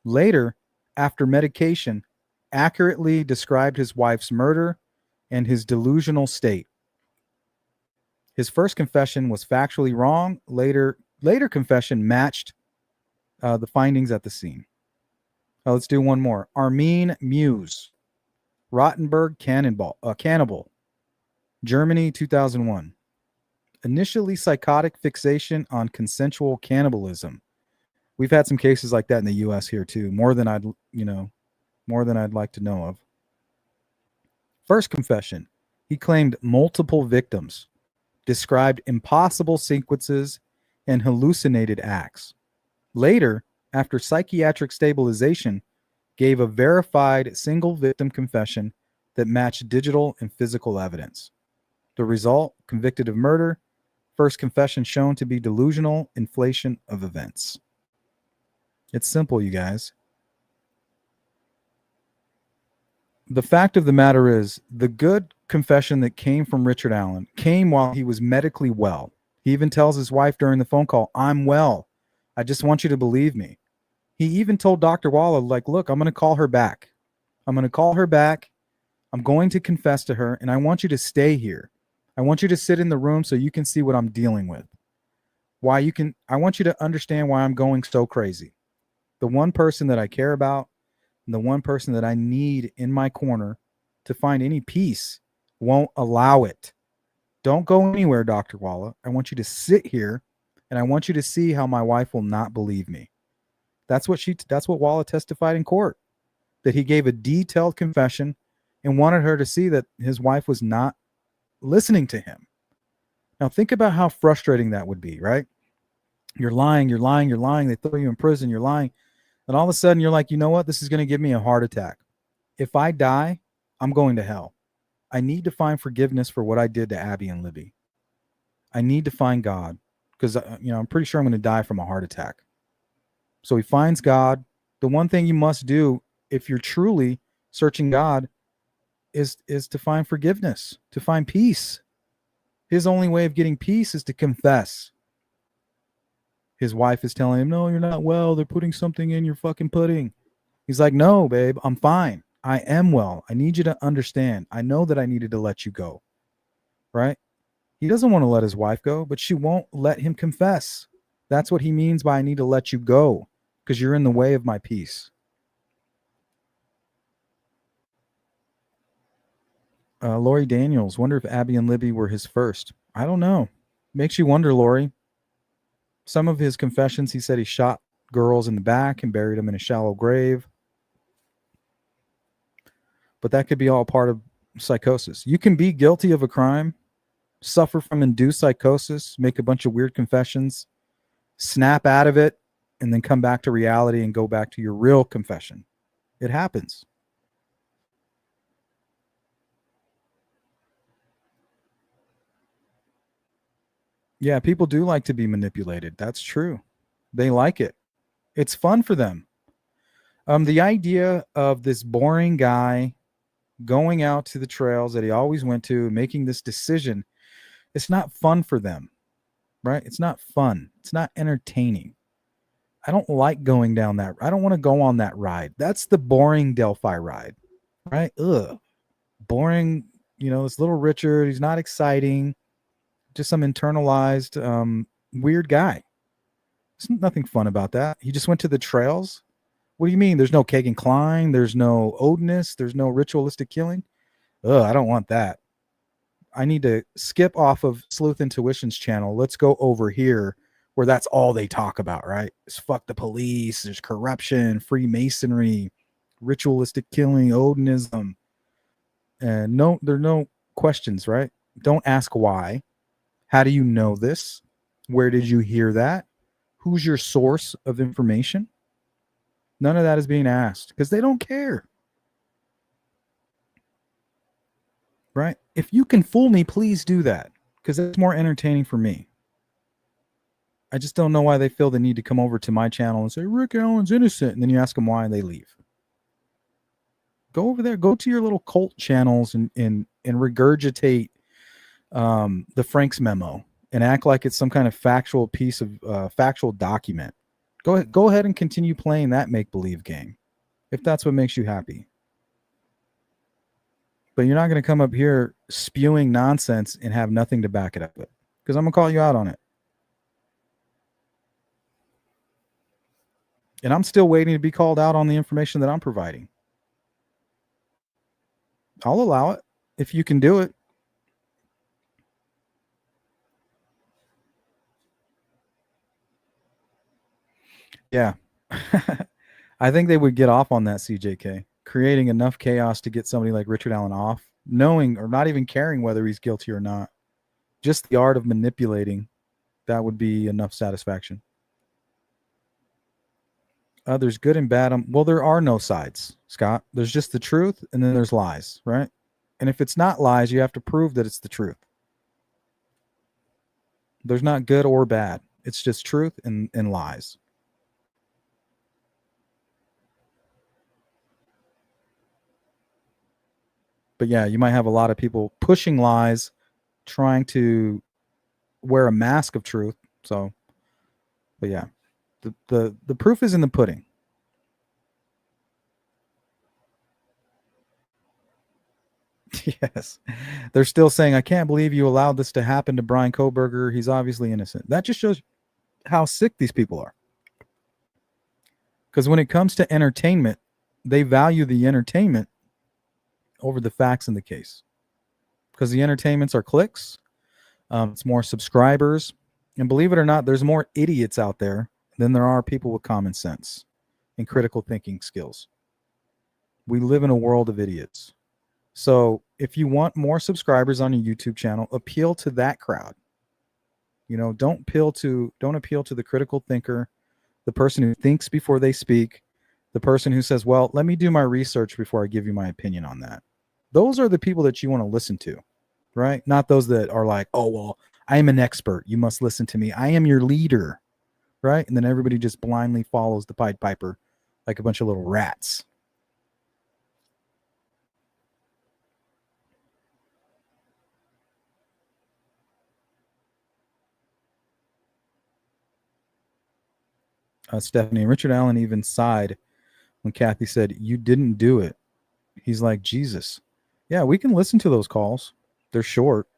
Later, after medication, accurately described his wife's murder and his delusional state. His first confession was factually wrong. Later confession matched the findings at the scene. Let's do one more. Armin Muse, Rottenburg cannibal, Germany, 2001. Initially psychotic fixation on consensual cannibalism. We've had some cases like that in the US here too, more than I'd like to know of. First confession. He claimed multiple victims, described impossible sequences and hallucinated acts. Later, after psychiatric stabilization, gave a verified single victim confession that matched digital and physical evidence. The result, convicted of murder, first confession shown to be delusional inflation of events. It's simple, you guys. The fact of the matter is, the good confession that came from Richard Allen came while he was medically well. He even tells his wife during the phone call, I'm well. I just want you to believe me. He even told Dr. Waller, like, look, I'm going to call her back. I'm going to call her back. I'm going to confess to her, and I want you to stay here. I want you to sit in the room so you can see what I'm dealing with. I want you to understand why I'm going so crazy. The one person that I care about and the one person that I need in my corner to find any peace won't allow it. Don't go anywhere, Dr. Walla. I want you to sit here, and I want you to see how my wife will not believe me. That's what Walla testified in court, that he gave a detailed confession and wanted her to see that his wife was not listening to him. Now think about how frustrating that would be, right? You're lying, you're lying, you're lying. They throw you in prison, you're lying. And all of a sudden you're like, you know what? This is going to give me a heart attack. If I die, I'm going to hell. I need to find forgiveness for what I did to Abby and Libby. I need to find God because, I'm pretty sure I'm going to die from a heart attack. So he finds God. The one thing you must do if you're truly searching God is to find forgiveness, to find peace. His only way of getting peace is to confess. His wife is telling him, no, you're not well. They're putting something in your fucking pudding. He's like, no, babe, I'm fine. I am well. I need you to understand. I know that I needed to let you go. Right? He doesn't want to let his wife go, but she won't let him confess. That's what he means by I need to let you go because you're in the way of my peace. Lori Daniels, wonder if Abby and Libby were his first. I don't know. Makes you wonder, Lori. Some of his confessions, he said he shot girls in the back and buried them in a shallow grave. But that could be all part of psychosis. You can be guilty of a crime, suffer from induced psychosis, make a bunch of weird confessions, snap out of it, and then come back to reality and go back to your real confession. It happens. Yeah, people do like to be manipulated. That's true. They like it. It's fun for them. The idea of this boring guy going out to the trails that he always went to, making this decision, it's not fun for them, right? It's not fun. It's not entertaining. I don't like going down that. I don't want to go on that ride. That's the boring Delphi ride, right? Ugh, boring. This little Richard, he's not exciting. Just some internalized weird guy. There's nothing fun about that. He just went to the trails. What do you mean? There's no Kagan Klein. There's no Odinist. There's no ritualistic killing. Ugh, I don't want that. I need to skip off of Sleuth Intuition's channel. Let's go over here where that's all they talk about, right? It's fuck the police. There's corruption, Freemasonry, ritualistic killing, Odinism. And no, there are no questions, right? Don't ask why. How do you know this? Where did you hear that? Who's your source of information? None of that is being asked because they don't care. Right? If you can fool me, please do that because that's more entertaining for me. I just don't know why they feel the need to come over to my channel and say, Rick Allen's innocent. And then you ask them why and they leave. Go over there. Go to your little cult channels and regurgitate the Frank's memo and act like it's some kind of factual piece of factual document. Go ahead and continue playing that make-believe game if that's what makes you happy. But you're not going to come up here spewing nonsense and have nothing to back it up with because I'm going to call you out on it. And I'm still waiting to be called out on the information that I'm providing. I'll allow it if you can do it. Yeah. I think they would get off on that, CJK, creating enough chaos to get somebody like Richard Allen off, knowing or not even caring whether he's guilty or not. Just the art of manipulating, that would be enough satisfaction. There's good and bad. Well, there are no sides, Scott. There's just the truth, and then there's lies, right? And if it's not lies, you have to prove that it's the truth. There's not good or bad. It's just truth and lies. But yeah, you might have a lot of people pushing lies, trying to wear a mask of truth. So, but yeah, the proof is in the pudding. Yes. They're still saying, I can't believe you allowed this to happen to Brian Koberger. He's obviously innocent. That just shows how sick these people are. Because when it comes to entertainment, they value the entertainment over the facts in the case. Because the entertainments are clicks, it's more subscribers. And believe it or not, there's more idiots out there than there are people with common sense and critical thinking skills. We live in a world of idiots. So if you want more subscribers on your YouTube channel, appeal to that crowd. You know, don't appeal to the critical thinker, the person who thinks before they speak, the person who says, well, let me do my research before I give you my opinion on that. Those are the people that you want to listen to, right? Not those that are like, oh, well, I am an expert. You must listen to me. I am your leader, right? And then everybody just blindly follows the Pied Piper like a bunch of little rats. Stephanie, Richard Allen even sighed when Kathy said, you didn't do it. He's like, Jesus. Yeah, we can listen to those calls. They're short.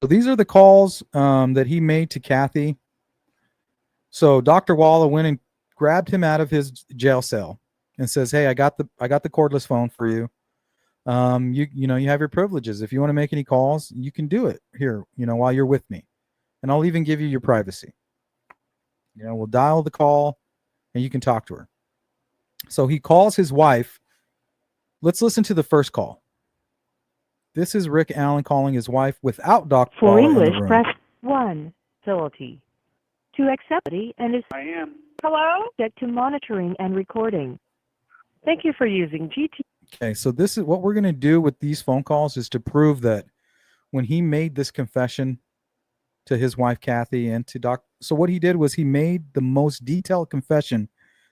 So these are the calls that he made to Kathy. So Dr. Walla went and grabbed him out of his jail cell and says, hey, I got the cordless phone for you. You have your privileges. If you want to make any calls, you can do it here, while you're with me. And I'll even give you your privacy. We'll dial the call and you can talk to her. So he calls his wife. Let's listen to the first call. This is Rick Allen calling his wife without Dr. For Walla English, in the room. press 1. Facility. To accept it and is I am. hello set to monitoring and recording. Thank you for using GT. Okay, so this is what we're going to do with these phone calls is to prove that when he made this confession to his wife Kathy and to Doc, so what he did was he made the most detailed confession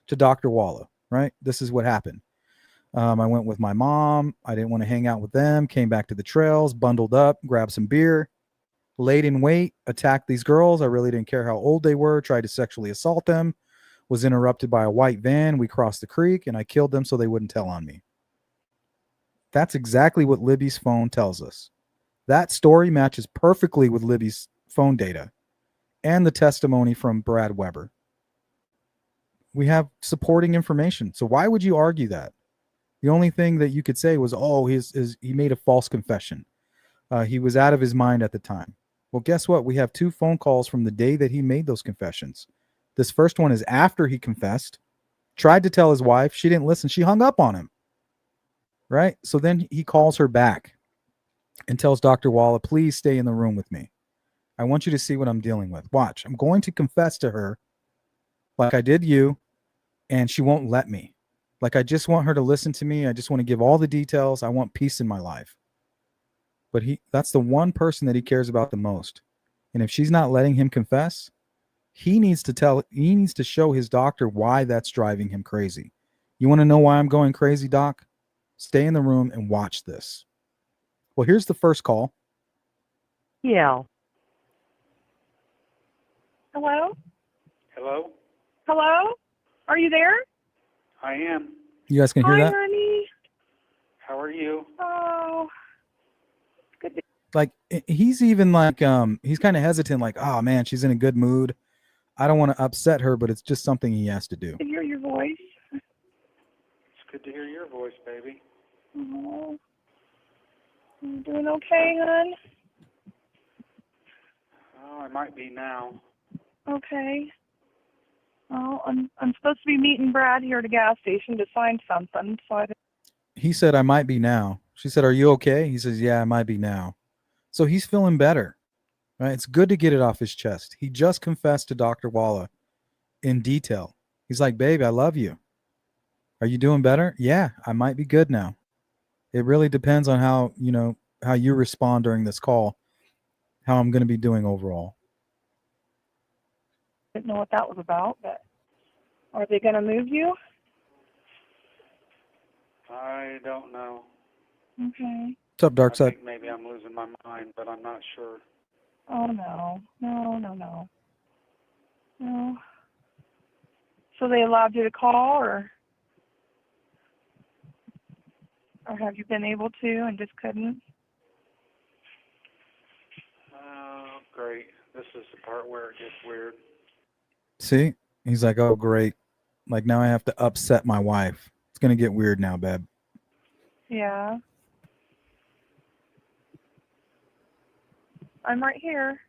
to Dr. Walla, right? This is what happened. I went with my mom. I didn't want to hang out with them. Came back to the trails, bundled up, grabbed some beer, laid in wait, attacked these girls. I really didn't care how old they were, tried to sexually assault them, was interrupted by a white van. We crossed the creek and I killed them so they wouldn't tell on me. That's exactly what Libby's phone tells us. That story matches perfectly with Libby's phone data and the testimony from Brad Weber. We have supporting information. So why would you argue that? The only thing that you could say was, oh, he made a false confession. He was out of his mind at the time. Well, guess what? We have 2 phone calls from the day that he made those confessions. This first one is after he confessed, tried to tell his wife. She didn't listen. She hung up on him. Right? So then he calls her back and tells Dr. Walla, please stay in the room with me. I want you to see what I'm dealing with. Watch. I'm going to confess to her like I did you, and she won't let me. Like, I just want her to listen to me. I just want to give all the details. I want peace in my life. But that's the one person that he cares about the most. And if she's not letting him confess, he needs to show his doctor why that's driving him crazy. You want to know why I'm going crazy, doc? Stay in the room and watch this. Well, here's the first call. Yeah. Hello? Hello? Hello? Are you there? I am. You guys can hear Hi, that? honey. How are you? Oh. Good. Like, he's even like, he's kind of hesitant, like, oh man, she's in a good mood. I don't want to upset her, but it's just something he has to do. To hear your voice. It's good to hear your voice, baby. Oh. You doing okay, hon? Oh, I might be now. Okay. Oh, I'm supposed to be meeting Brad here at a gas station to sign something, so I He said, I might be now. She said, are you okay? He says, yeah, I might be now. So he's feeling better, right? It's good to get it off his chest. He just confessed to Dr. Walla in detail. He's like, babe, I love you. Are you doing better? Yeah, I might be good now. It really depends on how, how you respond during this call, how I'm going to be doing overall. didn't know what that was about, but are they going to move you? I don't know. Okay. What's up, Dark I Side? think maybe I'm losing my mind, but I'm not sure. Oh, no. No. No. So they allowed you to call, or have you been able to and just couldn't? Oh, great. This is the part where it gets weird. See? He's like, oh, great. Like, now I have to upset my wife. It's going to get weird now, babe. Yeah. I'm right here.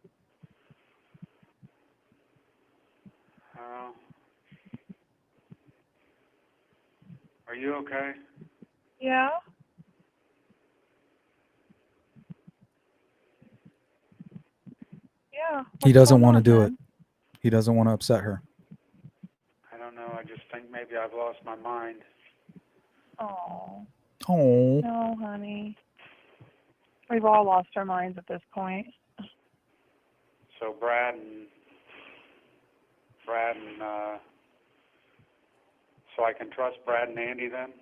Oh. Are you okay? Yeah? Yeah. He What's doesn't going want to on, do then? it. He doesn't want to upset her. I don't know. I just think maybe I've lost my mind. Oh. Oh. No, honey. We've all lost our minds at this point. So Brad and so I can trust Brad and Andy then?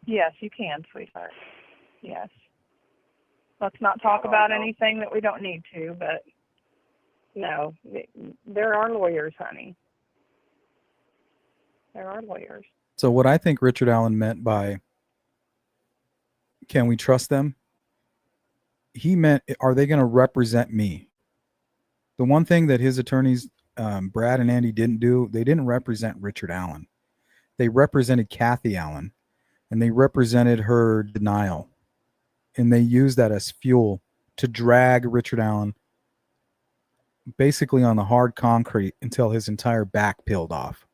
Yes, you can, sweetheart. Yes. Let's not talk How do I about know? anything that we don't need to, but no, there are lawyers, honey. There are lawyers. So what I think Richard Allen meant by can we trust them? He meant, are they going to represent me? The one thing that his attorneys, Brad and Andy, didn't do, they didn't represent Richard Allen. They represented Kathy Allen, and they represented her denial. And they used that as fuel to drag Richard Allen basically on the hard concrete until his entire back peeled off.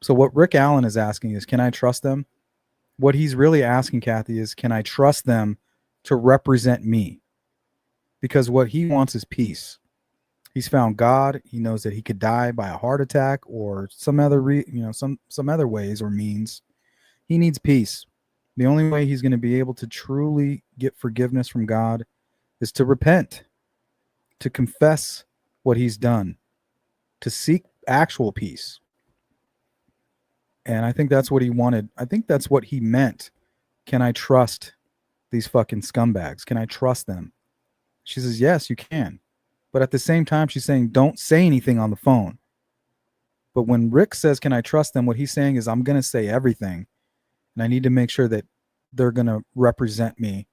So what Rick Allen is asking is, can I trust them? What he's really asking, Kathy, is, can I trust them to represent me? Because what he wants is peace. He's found God. He knows that he could die by a heart attack or some other some other ways or means. He needs peace. The only way he's going to be able to truly get forgiveness from God is to repent, to confess what he's done, to seek actual peace. And I think that's what he wanted. I think that's what he meant. Can I trust these fucking scumbags? Can I trust them? She says, yes, you can. But at the same time, she's saying, don't say anything on the phone. But when Rick says, can I trust them? What he's saying is, I'm going to say everything. And I need to make sure that they're going to represent me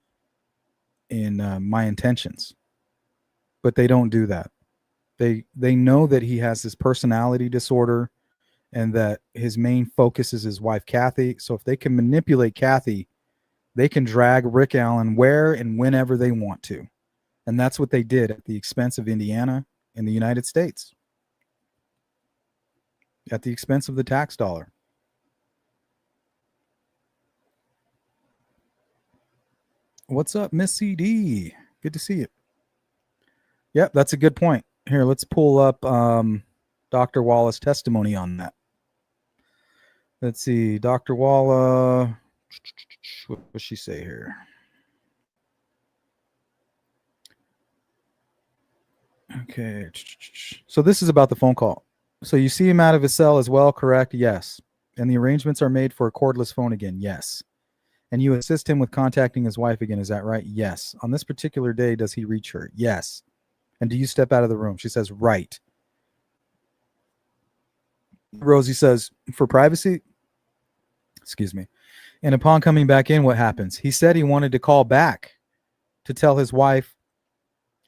in my intentions. But they don't do that. They know that he has this personality disorder and that his main focus is his wife, Kathy. So if they can manipulate Kathy, they can drag Rick Allen where and whenever they want to. And that's what they did at the expense of Indiana and the United States, at the expense of the tax dollar. What's up, Miss CD? Good to see you. Yep, that's a good point. Here, let's pull up Dr. Walla's testimony on that. Let's see, Dr. Walla, what does she say here? Okay, so this is about the phone call. So you see him out of his cell as well, correct? Yes. And the arrangements are made for a cordless phone again? Yes. And you assist him with contacting his wife again, is that right? Yes. On this particular day, does he reach her? Yes. And do you step out of the room? She says, right. Rosie says, for privacy? Excuse me. And upon coming back in, what happens? He said he wanted to call back to tell his wife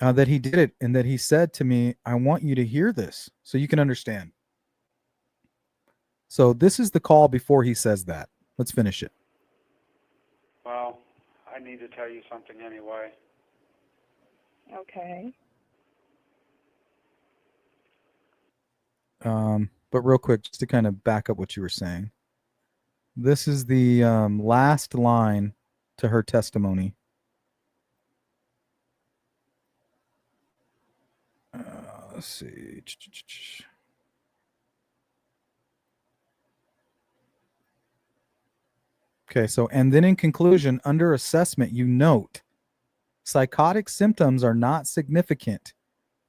that he did it and that he said to me, I want you to hear this so you can understand. So this is the call before he says that. Let's finish it. Well, I need to tell you something anyway. Okay. But real quick, just to kind of back up what you were saying, this is the last line to her testimony. Let's see. Okay, so, and then in conclusion, under assessment, you note psychotic symptoms are not significant,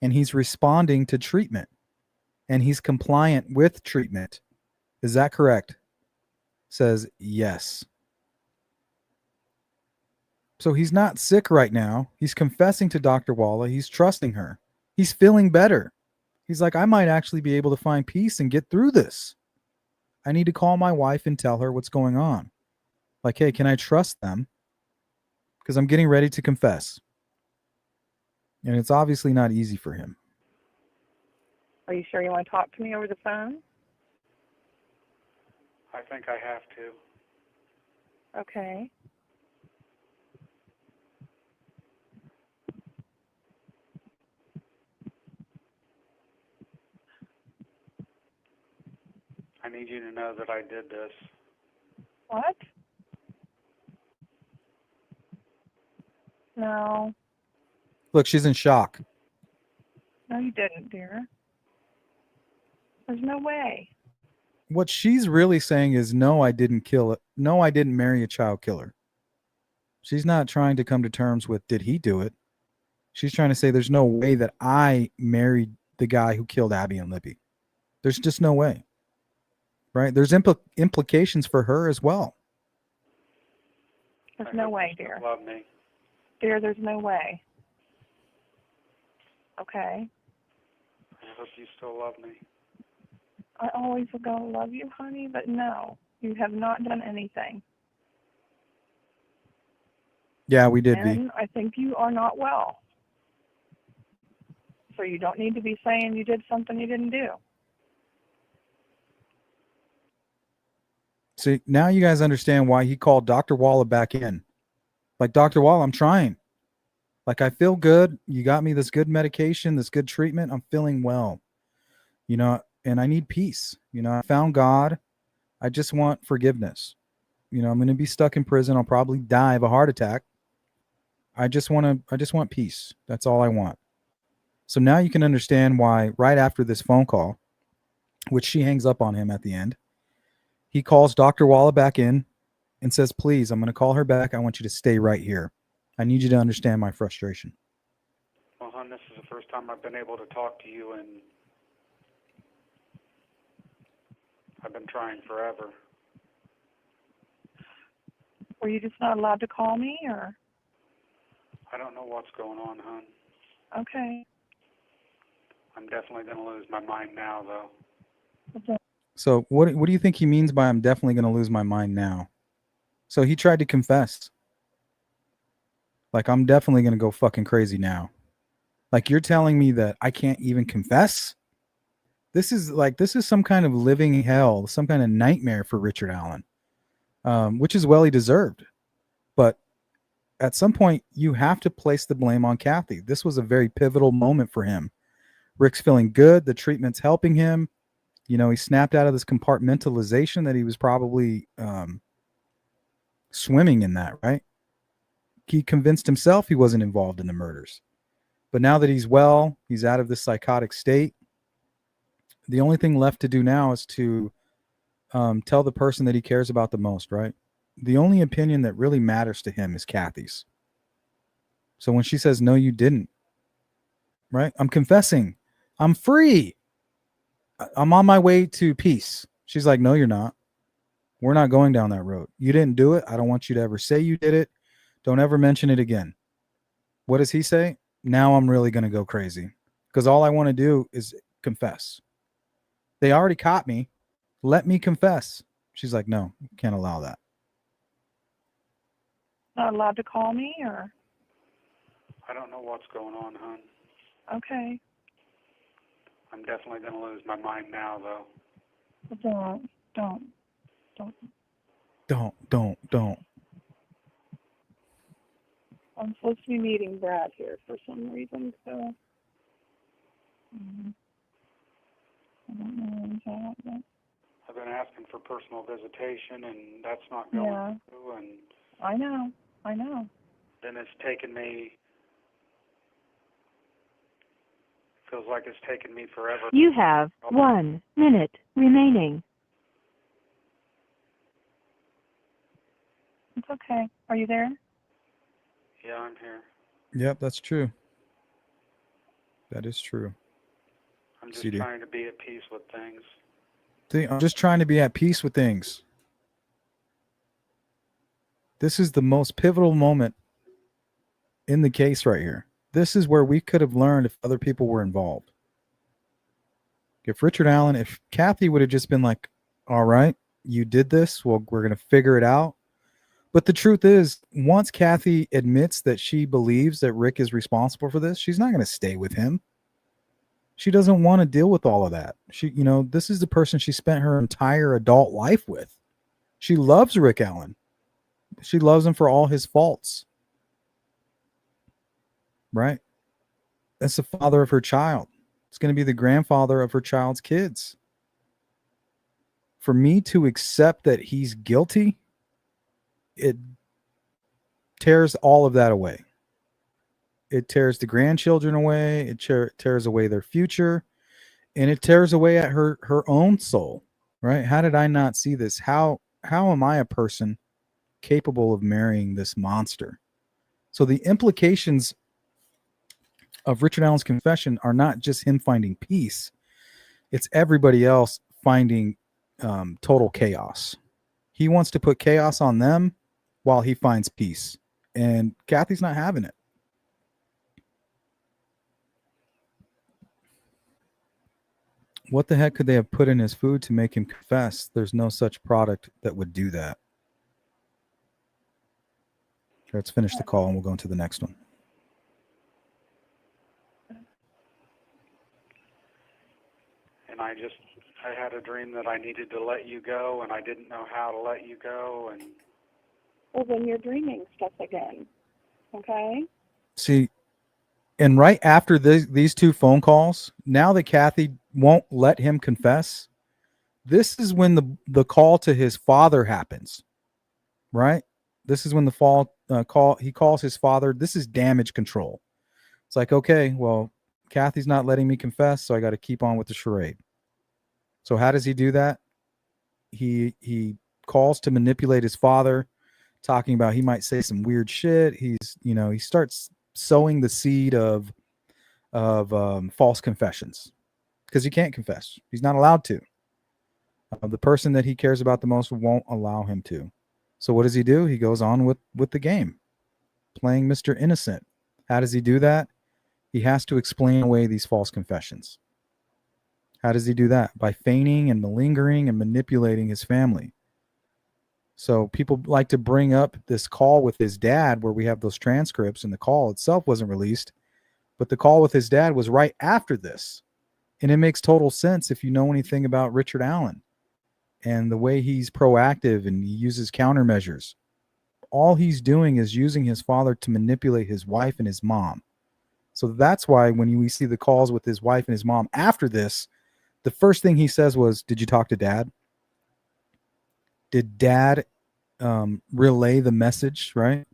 and he's responding to treatment, and he's compliant with treatment. Is that correct? Says yes. So he's not sick right now. He's confessing to Dr. Walla. He's trusting her. He's feeling better. He's like, I might actually be able to find peace and get through this. I need to call my wife and tell her what's going on. Like, hey, can I trust them? Because I'm getting ready to confess. And it's obviously not easy for him. Are you sure you want to talk to me over the phone? I think I have to. Okay. I need you to know that I did this. What? No. Look, she's in shock. No, you didn't, dear. There's no way. What she's really saying is, no, I didn't kill it. No, I didn't marry a child killer. She's not trying to come to terms with, did he do it? She's trying to say there's no way that I married the guy who killed Abby and Libby. There's just no way. Right? There's implications for her as well. There's no way, dear. Love me. Dear, there's no way. Okay. I hope you still love me. I always will go love you, honey, but no, you have not done anything. Yeah, we did, And I think you are not well. So you don't need to be saying you did something you didn't do. See, now you guys understand why he called Dr. Walla back in. Like, Dr. Walla, I'm trying. Like, I feel good. You got me this good medication, this good treatment. I'm feeling well. You know, and I need peace. You know, I found God. I just want forgiveness. You know, I'm going to be stuck in prison. I'll probably die of a heart attack. I just want peace. That's all I want. So now you can understand why right after this phone call, which she hangs up on him at the end, he calls Dr. Walla back in and says, please, I'm going to call her back. I want you to stay right here. I need you to understand my frustration. Well, hon, this is the first time I've been able to talk to you, and I've been trying forever. Were you just not allowed to call me, or? I don't know what's going on, hon. Okay. I'm definitely going to lose my mind now, though. Okay. So what do you think he means by I'm definitely going to lose my mind now? So he tried to confess. Like, I'm definitely going to go fucking crazy now. Like, you're telling me that I can't even confess? This is some kind of living hell, some kind of nightmare for Richard Allen, which is well he deserved. But at some point, you have to place the blame on Kathy. This was a very pivotal moment for him. Rick's feeling good. The treatment's helping him. You know, he snapped out of this compartmentalization that he was probably swimming in that, right? He convinced himself he wasn't involved in the murders. But now that he's well, he's out of this psychotic state. The only thing left to do now is to tell the person that he cares about the most, right? The only opinion that really matters to him is Kathy's. So when she says, no, you didn't, right? I'm confessing. I'm free. I'm on my way to peace. She's like, no, you're not. We're not going down that road. You didn't do it. I don't want you to ever say you did it. Don't ever mention it again. What does he say? Now I'm really going to go crazy because all I want to do is confess. They already caught me. Let me confess. She's like, no, can't allow that. Not allowed to call me, or? I don't know what's going on, hon. Okay. I'm definitely going to lose my mind now, though. Don't. Don't. I'm supposed to be meeting Brad here for some reason, so I don't know. I've been asking for personal visitation, and that's not going through. And I know. then it's taken me. Feels like it's taken me forever. You have 1 minute remaining. It's okay. Are you there? Yeah, I'm here. Yep, that's true. That is true. I'm just CD. trying to be at peace with things. See, I'm just trying to be at peace with things. This is the most pivotal moment in the case right here. This is where we could have learned if other people were involved. If Richard Allen, if Kathy would have just been like, all right, you did this, well, we're going to figure it out. But the truth is, once Kathy admits that she believes that Rick is responsible for this, she's not going to stay with him. She doesn't want to deal with all of that. This is the person she spent her entire adult life with. She loves Rick Allen. She loves him for all his faults. Right? That's the father of her child. It's going to be the grandfather of her child's kids. For me to accept that he's guilty, it tears all of that away. It tears the grandchildren away. It tears away their future. And it tears away at her own soul. Right? How did I not see this? How am I a person capable of marrying this monster? So the implications of Richard Allen's confession are not just him finding peace. It's everybody else finding total chaos. He wants to put chaos on them while he finds peace. And Kathy's not having it. What the heck could they have put in his food to make him confess? There's no such product that would do that. Let's finish the call and we'll go into the next one. And I had a dream that I needed to let you go, and I didn't know how to let you go. And Well, then you're dreaming stuff again. Okay? See, and right after these two phone calls, now that Kathy won't let him confess, this is when the call to his father happens, right? This is when the he calls his father. This is damage control. It's like, okay, well, Kathy's not letting me confess, so I got to keep on with the charade. So how does he do that? He calls to manipulate his father, talking about he might say some weird shit. He starts sowing the seed of false confessions because he can't confess. He's not allowed to. The person that he cares about the most won't allow him to. So what does he do? He goes on with the game, playing Mr. Innocent. How does he do that? He has to explain away these false confessions. How does he do that? By feigning and malingering and manipulating his family. So people like to bring up this call with his dad where we have those transcripts, and the call itself wasn't released, but the call with his dad was right after this. And it makes total sense if you know anything about Richard Allen and the way he's proactive and he uses countermeasures. All he's doing is using his father to manipulate his wife and his mom. So that's why when we see the calls with his wife and his mom after this, the first thing he says was, "Did you talk to dad? Did dad relay the message, right?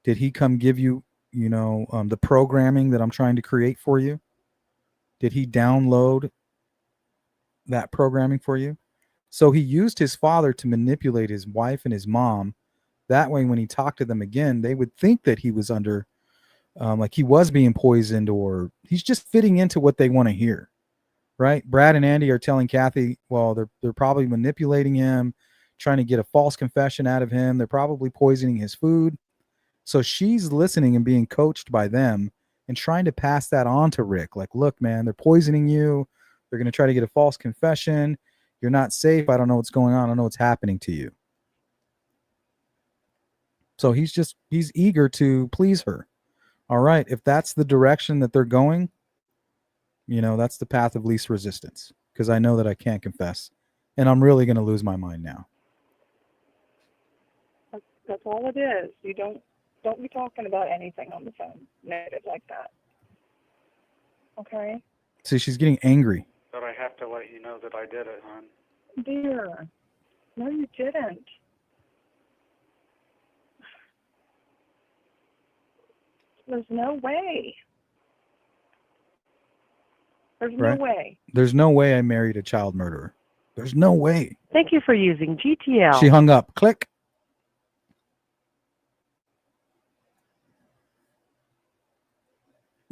Did he come give you, the programming that I'm trying to create for you? Did he download that programming for you?" So he used his father to manipulate his wife and his mom. That way, when he talked to them again, they would think that he was under, like he was being poisoned, or he's just fitting into what they want to hear, right? Brad and Andy are telling Kathy, well, they're probably manipulating him, trying to get a false confession out of him. They're probably poisoning his food. So she's listening and being coached by them and trying to pass that on to Rick. Like, look, man, they're poisoning you. They're going to try to get a false confession. You're not safe. I don't know what's going on. I don't know what's happening to you. So he's eager to please her. All right. If that's the direction that they're going, that's the path of least resistance, because I know that I can't confess and I'm really going to lose my mind now. That's all it is. You don't be talking about anything on the phone negative like that. Okay? See, she's getting angry. But I have to let you know that I did it, hon. Dear, no, you didn't. There's no way. There's no Right. way. There's no way I married a child murderer. There's no way. Thank you for using GTL. She hung up. Click.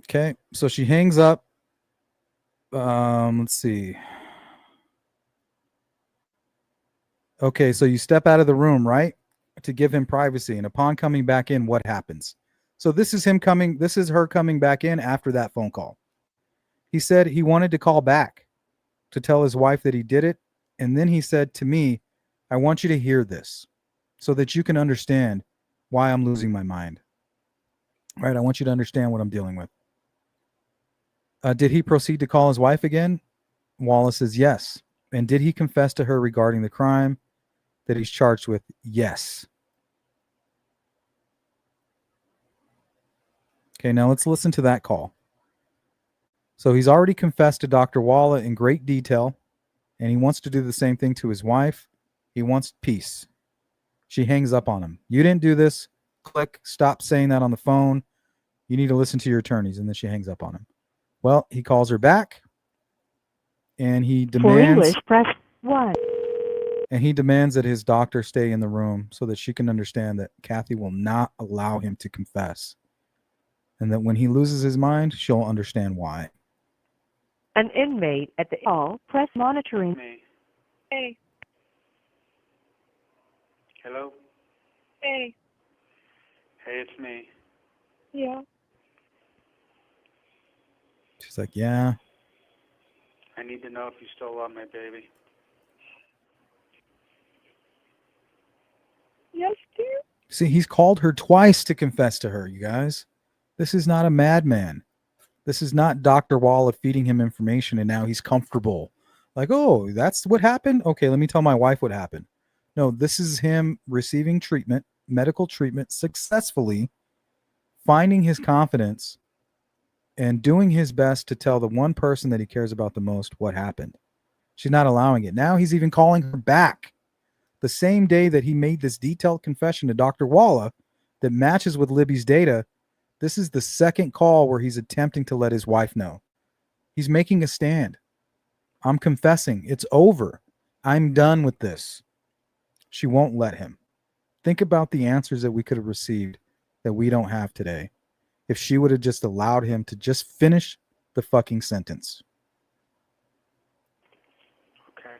Okay, so she hangs up. Let's see. Okay, so you step out of the room, right? To give him privacy. And upon coming back in, what happens? So this is her coming back in after that phone call. He said he wanted to call back to tell his wife that he did it. And then he said to me, I want you to hear this so that you can understand why I'm losing my mind. Right? I want you to understand what I'm dealing with. Did he proceed to call his wife again? Wallace says yes. And did he confess to her regarding the crime that he's charged with? Yes. Okay, now let's listen to that call. So he's already confessed to Dr. Walla in great detail, and he wants to do the same thing to his wife. He wants peace. She hangs up on him. You didn't do this. Click. Stop saying that on the phone. You need to listen to your attorneys. And then she hangs up on him. Well, he calls her back, and he For demands English, press 1. that his doctor stay in the room so that she can understand that Kathy will not allow him to confess. And that when he loses his mind, she'll understand why. An inmate at the call, press monitoring. Me. Hey, Hello? hey, Hey, it's me. yeah. She's like, yeah. I need to know if you still love me, baby. Yes, dear. See, he's called her twice to confess to her, you guys. This is not a madman. This is not Dr. Walla feeding him information and now he's comfortable. Like, oh, that's what happened? Okay, let me tell my wife what happened. No, this is him receiving treatment, medical treatment, successfully, finding his confidence, and doing his best to tell the one person that he cares about the most what happened. She's not allowing it. Now he's even calling her back. The same day that he made this detailed confession to Dr. Walla that matches with Libby's data, this is the second call where he's attempting to let his wife know. He's making a stand. I'm confessing. It's over. I'm done with this. She won't let him. Think about the answers that we could have received that we don't have today if she would have just allowed him to just finish the fucking sentence. Okay.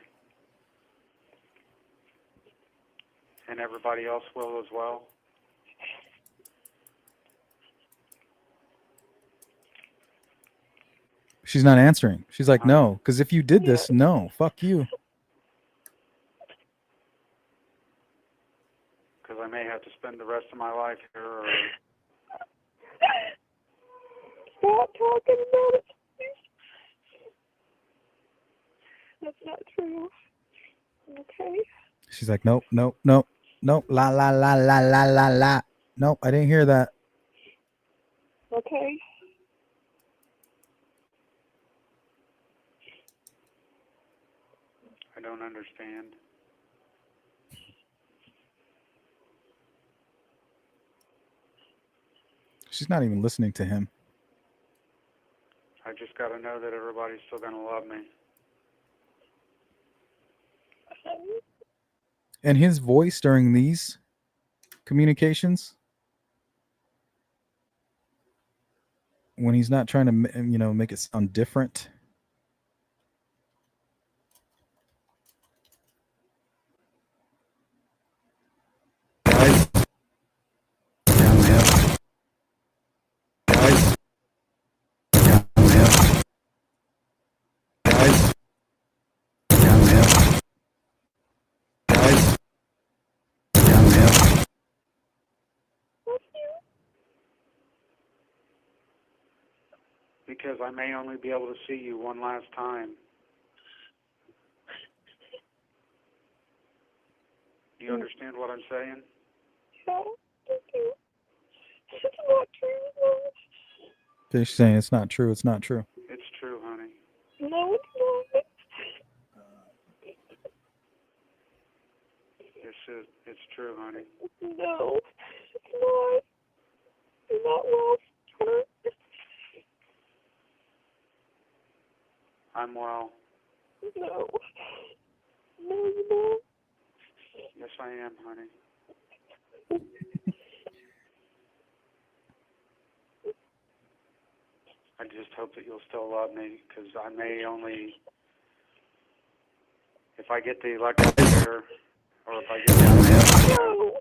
And everybody else will as well? She's not answering. She's like, no, because if you did this, no, fuck you. Because I may have to spend the rest of my life here, or... Stop talking about it, please. That's not true. Okay. She's like, nope, nope, nope, nope, la, la, la, la, la, la, la. Nope, I didn't hear that. Okay. I don't understand. She's not even listening to him. I just got to know that everybody's still going to love me. And his voice during these communications, when he's not trying to, make it sound different. Guys. Down there. Guys. Down there. Guys. Down there. Guys. Down there. Because I may only be able to see you one last time. Do you understand what I'm saying? Yeah, thank you. It's not true. No. She's saying it's not true. It's not true. It's true, honey. No, it's not. I'm well. No. No, you don't. Yes, I am, honey. I just hope that you'll still love me, because I may only, if I get the electric chair, or if I get down there. No.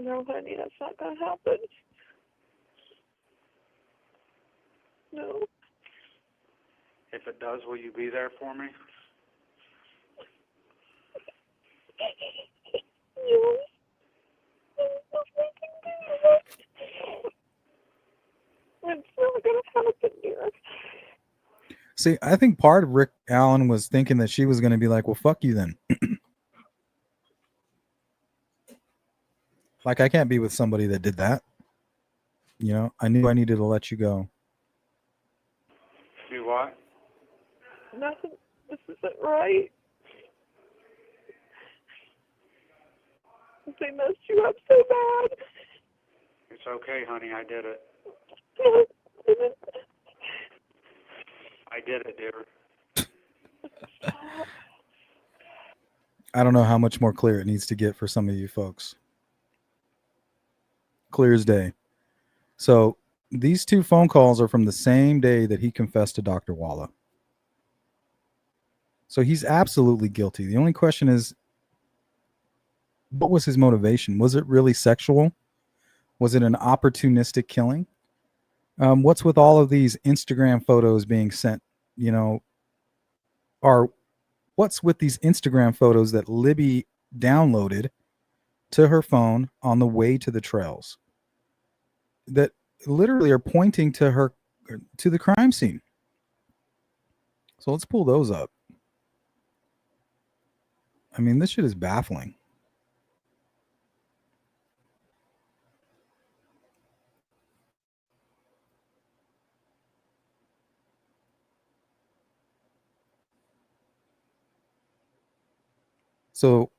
No, honey, that's not going to happen. No. If it does, will you be there for me? Yes. It's not going to happen, dear. See, I think part of Rick Allen was thinking that she was going to be like, well, fuck you then. Like, I can't be with somebody that did that. You know, I knew I needed to let you go. Do what? Nothing. This isn't right. They messed you up so bad. It's okay, honey. I did it. I did it, dear. I don't know how much more clear it needs to get for some of you folks. Clear as day. So these two phone calls are from the same day that he confessed to Dr. Walla. So he's absolutely guilty. The only question is, what was his motivation? Was it really sexual? Was it an opportunistic killing? What's with all of these Instagram photos being sent, you know, or what's with these Instagram photos that Libby downloaded to her phone on the way to the trails that literally are pointing to her, to the crime scene? So let's pull those up. I mean, this shit is baffling. So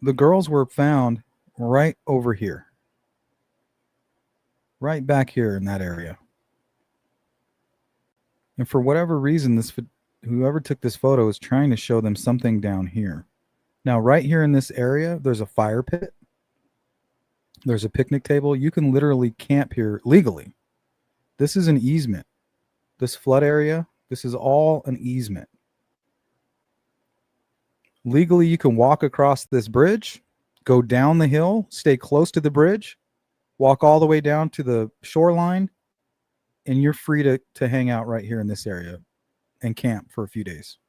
the girls were found right over here, right back here in that area. And for whatever reason, whoever took this photo is trying to show them something down here. Now, right here in this area, there's a fire pit. There's a picnic table. You can literally camp here legally. This is an easement. This flood area, this is all an easement. Legally, you can walk across this bridge, go down the hill, stay close to the bridge, walk all the way down to the shoreline, and you're free to hang out right here in this area and camp for a few days.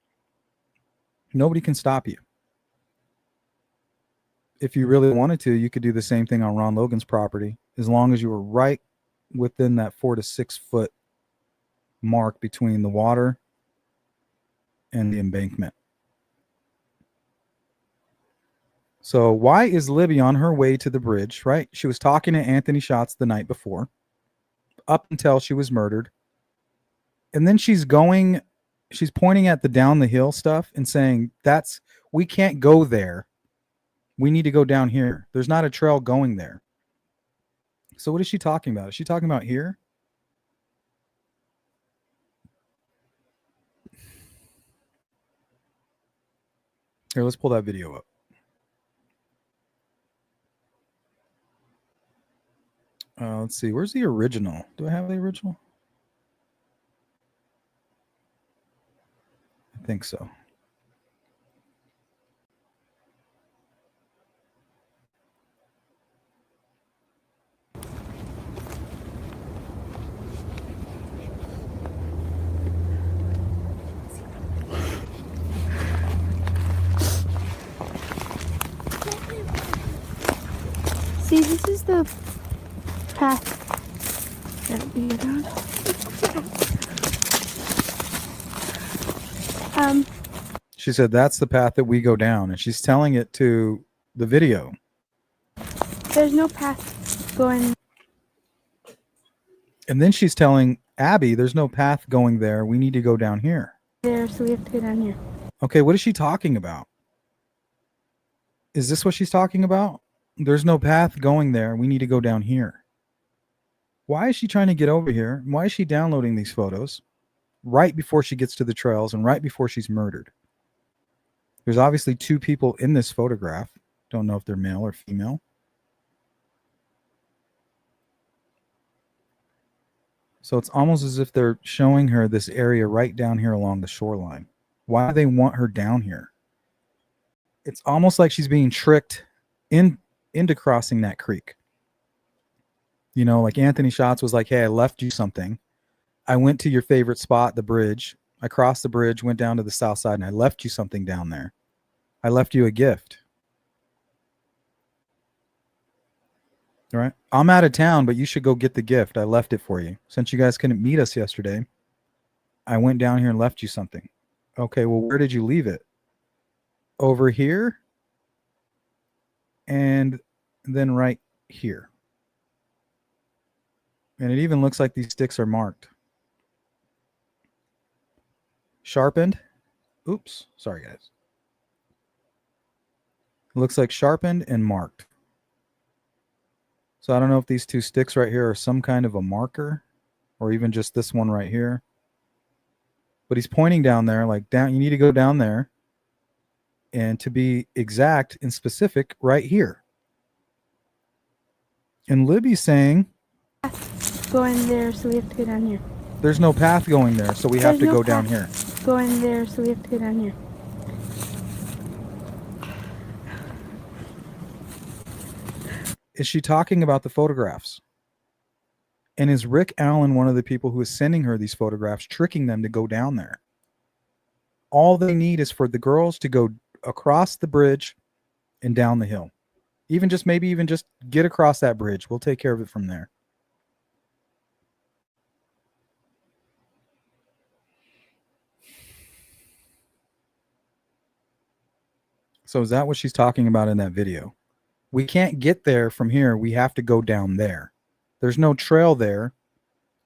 Nobody can stop you. If you really wanted to, you could do the same thing on Ron Logan's property, as long as you were right within that 4 to 6 foot mark between the water and the embankment. So why is Libby on her way to the bridge, right? She was talking to Anthony Schatz the night before, up until she was murdered. And then she's pointing at the down the hill stuff and saying, we can't go there. We need to go down here. There's not a trail going there. So what is she talking about? Is she talking about here? Here, let's pull that video up. Let's see. Where's the original? Do I have the original? I think so. See, this is the path that we go down. She said that's the path that we go down, and she's telling it to the video. There's no path going. And then she's telling Abby, there's no path going there. We need to go down here. There, so we have to go down here. Okay, what is she talking about? Is this what she's talking about? There's no path going there. We need to go down here. Why is she trying to get over here? Why is she downloading these photos right before she gets to the trails and right before she's murdered? There's obviously two people in this photograph. Don't know if they're male or female. So it's almost as if they're showing her this area right down here along the shoreline. Why do they want her down here? It's almost like she's being tricked into crossing that creek. You know, like Anthony Schatz was like, hey, I left you something. I went to your favorite spot, the bridge. I crossed the bridge, went down to the south side, and I left you something down there. I left you a gift. All right. I'm out of town, but you should go get the gift. I left it for you. Since you guys couldn't meet us yesterday, I went down here and left you something. Okay, well, where did you leave it? Over here. And then right here. And it even looks like these sticks are marked. Sharpened. Oops. Sorry, guys. Looks like sharpened and marked. So I don't know if these two sticks right here are some kind of a marker or even just this one right here. But he's pointing down there, like down. You need to go down there. And to be exact and specific, right here. And Libby's saying, Go in there, so we have to go down here. there's no path going there, so we have to go down here. Go in there, so we have to go down here. Is she talking about the photographs? And is Rick Allen one of the people who is sending her these photographs, tricking them to go down there? All they need is for the girls to go across the bridge and down the hill. Maybe even just get across that bridge. We'll take care of it from there. So is that what she's talking about in that video? We can't get there from here. We have to go down there. There's no trail there.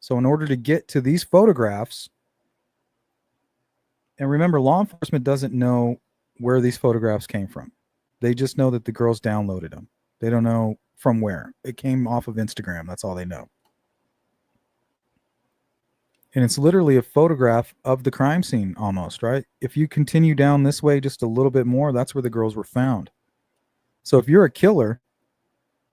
So in order to get to these photographs, and remember, law enforcement doesn't know where these photographs came from. They just know that the girls downloaded them. They don't know from where. It came off of Instagram. That's all they know. And it's literally a photograph of the crime scene almost, right? If you continue down this way just a little bit more, that's where the girls were found. So if you're a killer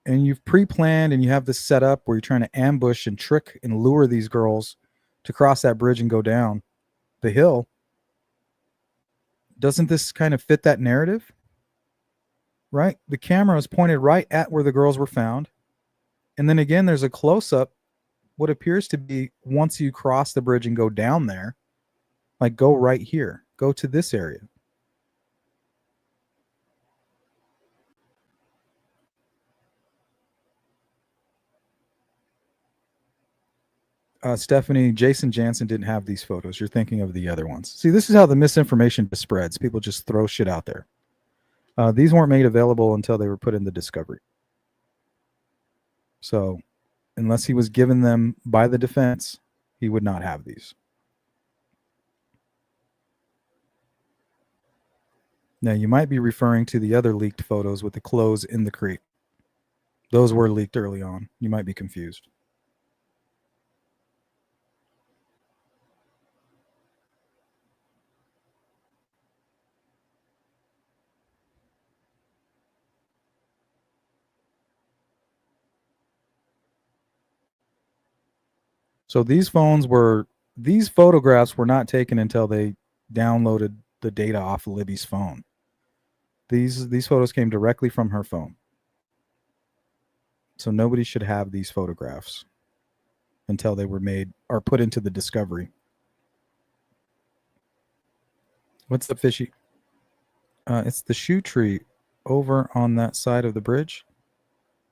and you've pre-planned and you have this set up where you're trying to ambush and trick and lure these girls to cross that bridge and go down the hill, doesn't this kind of fit that narrative? Right? The camera is pointed right at where the girls were found. And then again, there's a close-up, what appears to be once you cross the bridge and go down there, like go right here, go to this area. Stephanie, Jason Jansen didn't have these photos. You're thinking of the other ones. See, this is how the misinformation spreads. People just throw shit out there. These weren't made available until they were put in the discovery. So unless he was given them by the defense, he would not have these. Now, you might be referring to the other leaked photos with the clothes in the creek. Those were leaked early on. You might be confused. So these photographs were not taken until they downloaded the data off of Libby's phone. These photos came directly from her phone. So nobody should have these photographs until they were made or put into the discovery. What's the fishy? It's the shoe tree over on that side of the bridge.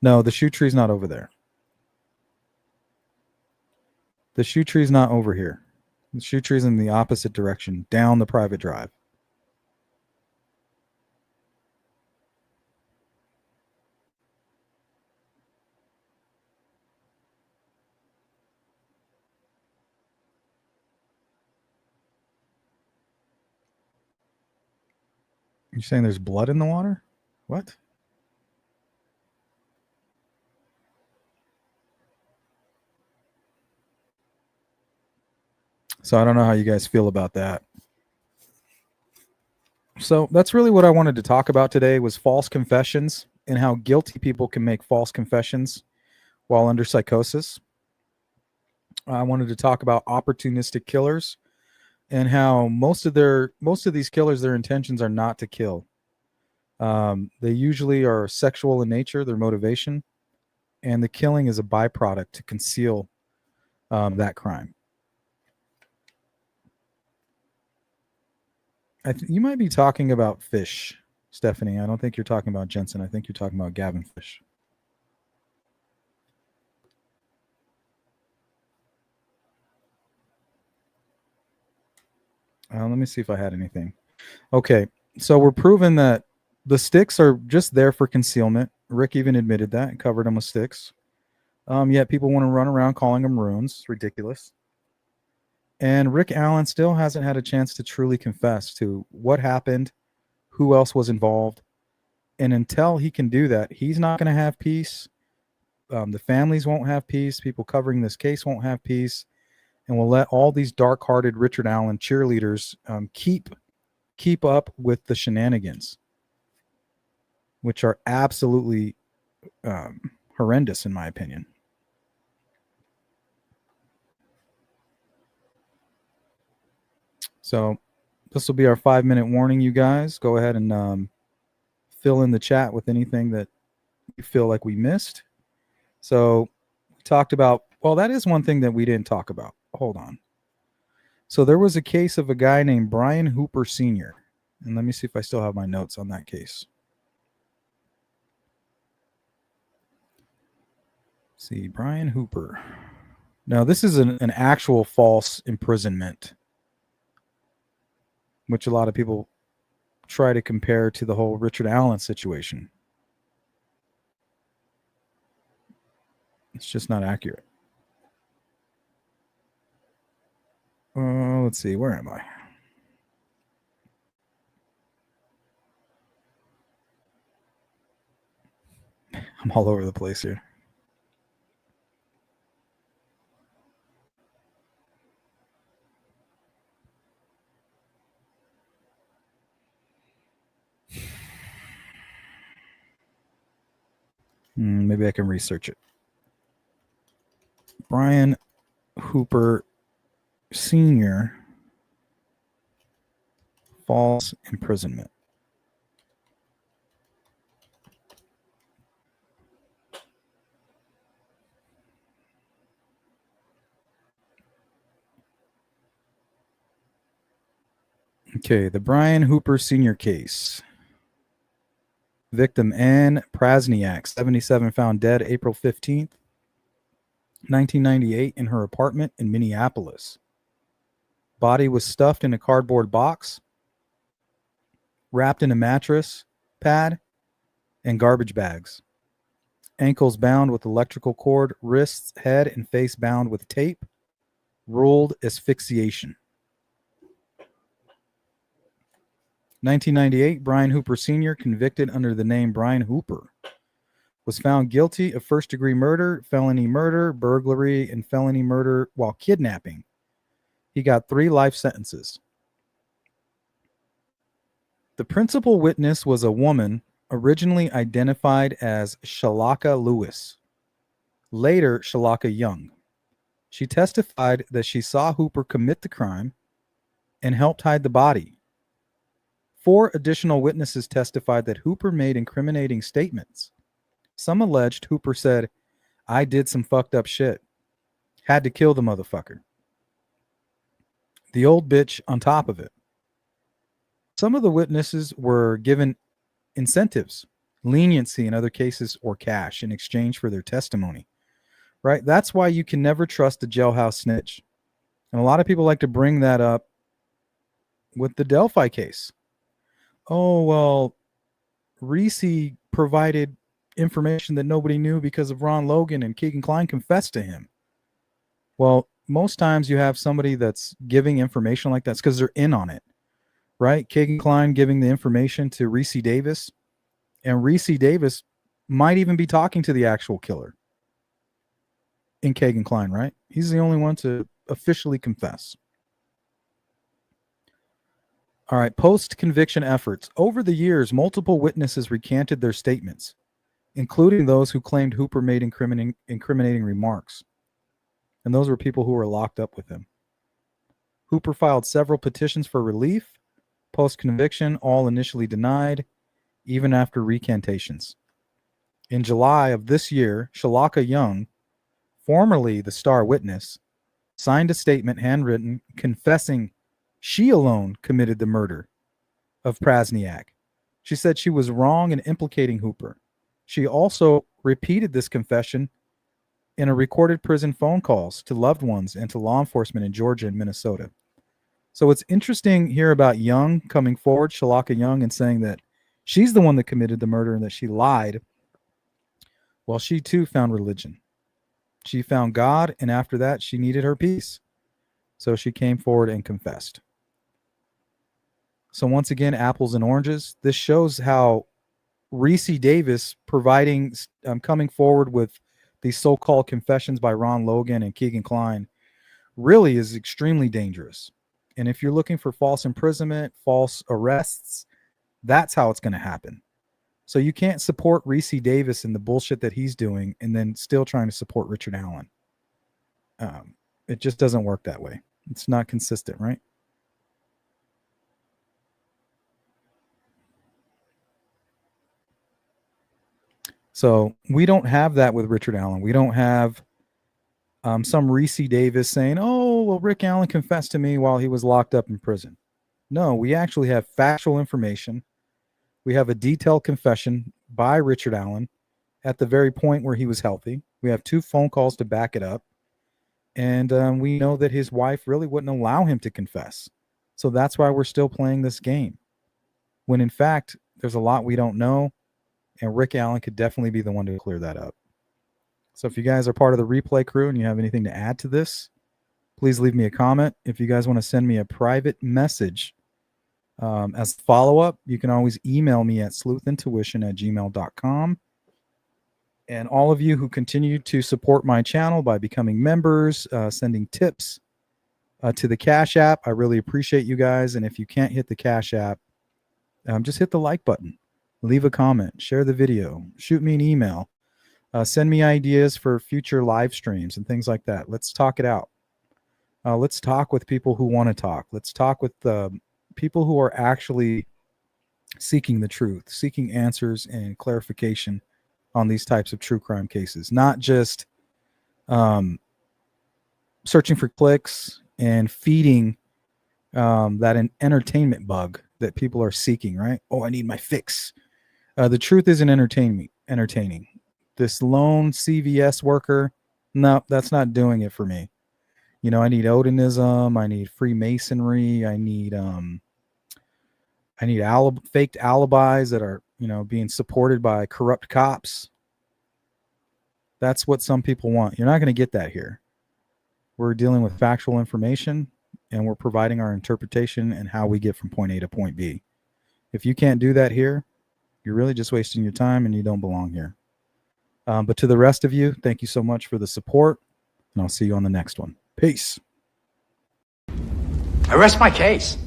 No, the shoe tree's not over there. The shoe tree's not over here. The shoe tree's in the opposite direction, down the private drive. You're saying there's blood in the water? What? So I don't know how you guys feel about that. So that's really what I wanted to talk about today was false confessions and how guilty people can make false confessions while under psychosis. I wanted to talk about opportunistic killers and how most of these killers, their intentions are not to kill. They usually are sexual in nature, their motivation, and the killing is a byproduct to conceal that crime. You might be talking about Fish, Stephanie. I don't think you're talking about Jensen. I think you're talking about Gavin Fish. Let me see if I had anything. Okay, so we're proving that the sticks are just there for concealment. Rick even admitted that and covered them with sticks. Yet people want to run around calling them runes. It's ridiculous. And Rick Allen still hasn't had a chance to truly confess to what happened, who else was involved. And until he can do that, he's not going to have peace. The families won't have peace. People covering this case won't have peace. And we'll let all these dark-hearted Richard Allen cheerleaders keep up with the shenanigans, which are absolutely horrendous in my opinion. So this will be our 5-minute warning, you guys. Go ahead and fill in the chat with anything that you feel like we missed. So we talked about, well, that is one thing that we didn't talk about. Hold on. So there was a case of a guy named Brian Hooper Sr. And let me see if I still have my notes on that case. Let's see, Brian Hooper. Now, this is an actual false imprisonment, which a lot of people try to compare to the whole Richard Allen situation. It's just not accurate. Let's see, where am I? I'm all over the place here. Maybe I can research it. Brian Hooper Sr. false imprisonment. Okay, the Brian Hooper Sr. case. Victim Ann Prasniak, 77, found dead April 15th, 1998 in her apartment in Minneapolis. Body was stuffed in a cardboard box, wrapped in a mattress pad, and garbage bags. Ankles bound with electrical cord, wrists, head, and face bound with tape. Ruled asphyxiation. 1998, Brian Hooper Sr., convicted under the name Brian Hooper, was found guilty of first-degree murder, felony murder, burglary, and felony murder while kidnapping. He got 3 life sentences. The principal witness was a woman originally identified as Shalaka Lewis, later Shalaka Young. She testified that she saw Hooper commit the crime and helped hide the body. 4 additional witnesses testified that Hooper made incriminating statements. Some alleged Hooper said, "I did some fucked up shit. Had to kill the motherfucker. The old bitch on top of it." Some of the witnesses were given incentives, leniency in other cases, or cash in exchange for their testimony. Right? That's why you can never trust a jailhouse snitch. And a lot of people like to bring that up with the Delphi case. Oh, well, Reese provided information that nobody knew because of Ron Logan and Keegan Kline confessed to him. Well, most times you have somebody that's giving information like that because they're in on it, right? Keegan Kline giving the information to Reese Davis, and Reese Davis might even be talking to the actual killer in Keegan Kline, right? He's the only one to officially confess. All right, post-conviction efforts. Over the years, multiple witnesses recanted their statements, including those who claimed Hooper made incriminating remarks. And those were people who were locked up with him. Hooper filed several petitions for relief, post-conviction, all initially denied, even after recantations. In July of this year, Shalaka Young, formerly the star witness, signed a statement handwritten confessing she alone committed the murder of Prasniak. She said she was wrong in implicating Hooper. She also repeated this confession in a recorded prison phone calls to loved ones and to law enforcement in Georgia and Minnesota. So it's interesting here about Young coming forward, Shalaka Young, and saying that she's the one that committed the murder and that she lied. Well, she too found religion. She found God, and after that, she needed her peace. So she came forward and confessed. So once again, apples and oranges. This shows how Reese Davis coming forward with these so-called confessions by Ron Logan and Keegan Kline really is extremely dangerous. And if you're looking for false imprisonment, false arrests, that's how it's going to happen. So you can't support Reese Davis and the bullshit that he's doing and then still trying to support Richard Allen. It just doesn't work that way. It's not consistent, right? So we don't have that with Richard Allen. We don't have some Reese Davis saying, oh, well, Rick Allen confessed to me while he was locked up in prison. No, we actually have factual information. We have a detailed confession by Richard Allen at the very point where he was healthy. We have 2 phone calls to back it up. And we know that his wife really wouldn't allow him to confess. So that's why we're still playing this game. When in fact, there's a lot we don't know. And Rick Allen could definitely be the one to clear that up. So if you guys are part of the replay crew and you have anything to add to this, please leave me a comment. If you guys want to send me a private message as follow-up, you can always email me at sleuthintuition@gmail.com. And all of you who continue to support my channel by becoming members, sending tips to the Cash App, I really appreciate you guys. And if you can't hit the Cash App, just hit the like button. Leave a comment, share the video, shoot me an email, send me ideas for future live streams and things like that. Let's talk it out. Let's talk with people who want to talk. Let's talk with people who are actually seeking the truth, seeking answers and clarification on these types of true crime cases, not just searching for clicks and feeding that entertainment bug that people are seeking, right? Oh, I need my fix. The truth isn't entertaining. This lone CVS worker, no, that's not doing it for me. You know, I need Odinism. I need Freemasonry. I need faked alibis that are, you know, being supported by corrupt cops. That's what some people want. You're not going to get that here. We're dealing with factual information, and we're providing our interpretation and how we get from point A to point B. If you can't do that here, you're really just wasting your time and you don't belong here. But to the rest of you, thank you so much for the support, and I'll see you on the next one. Peace. I rest my case.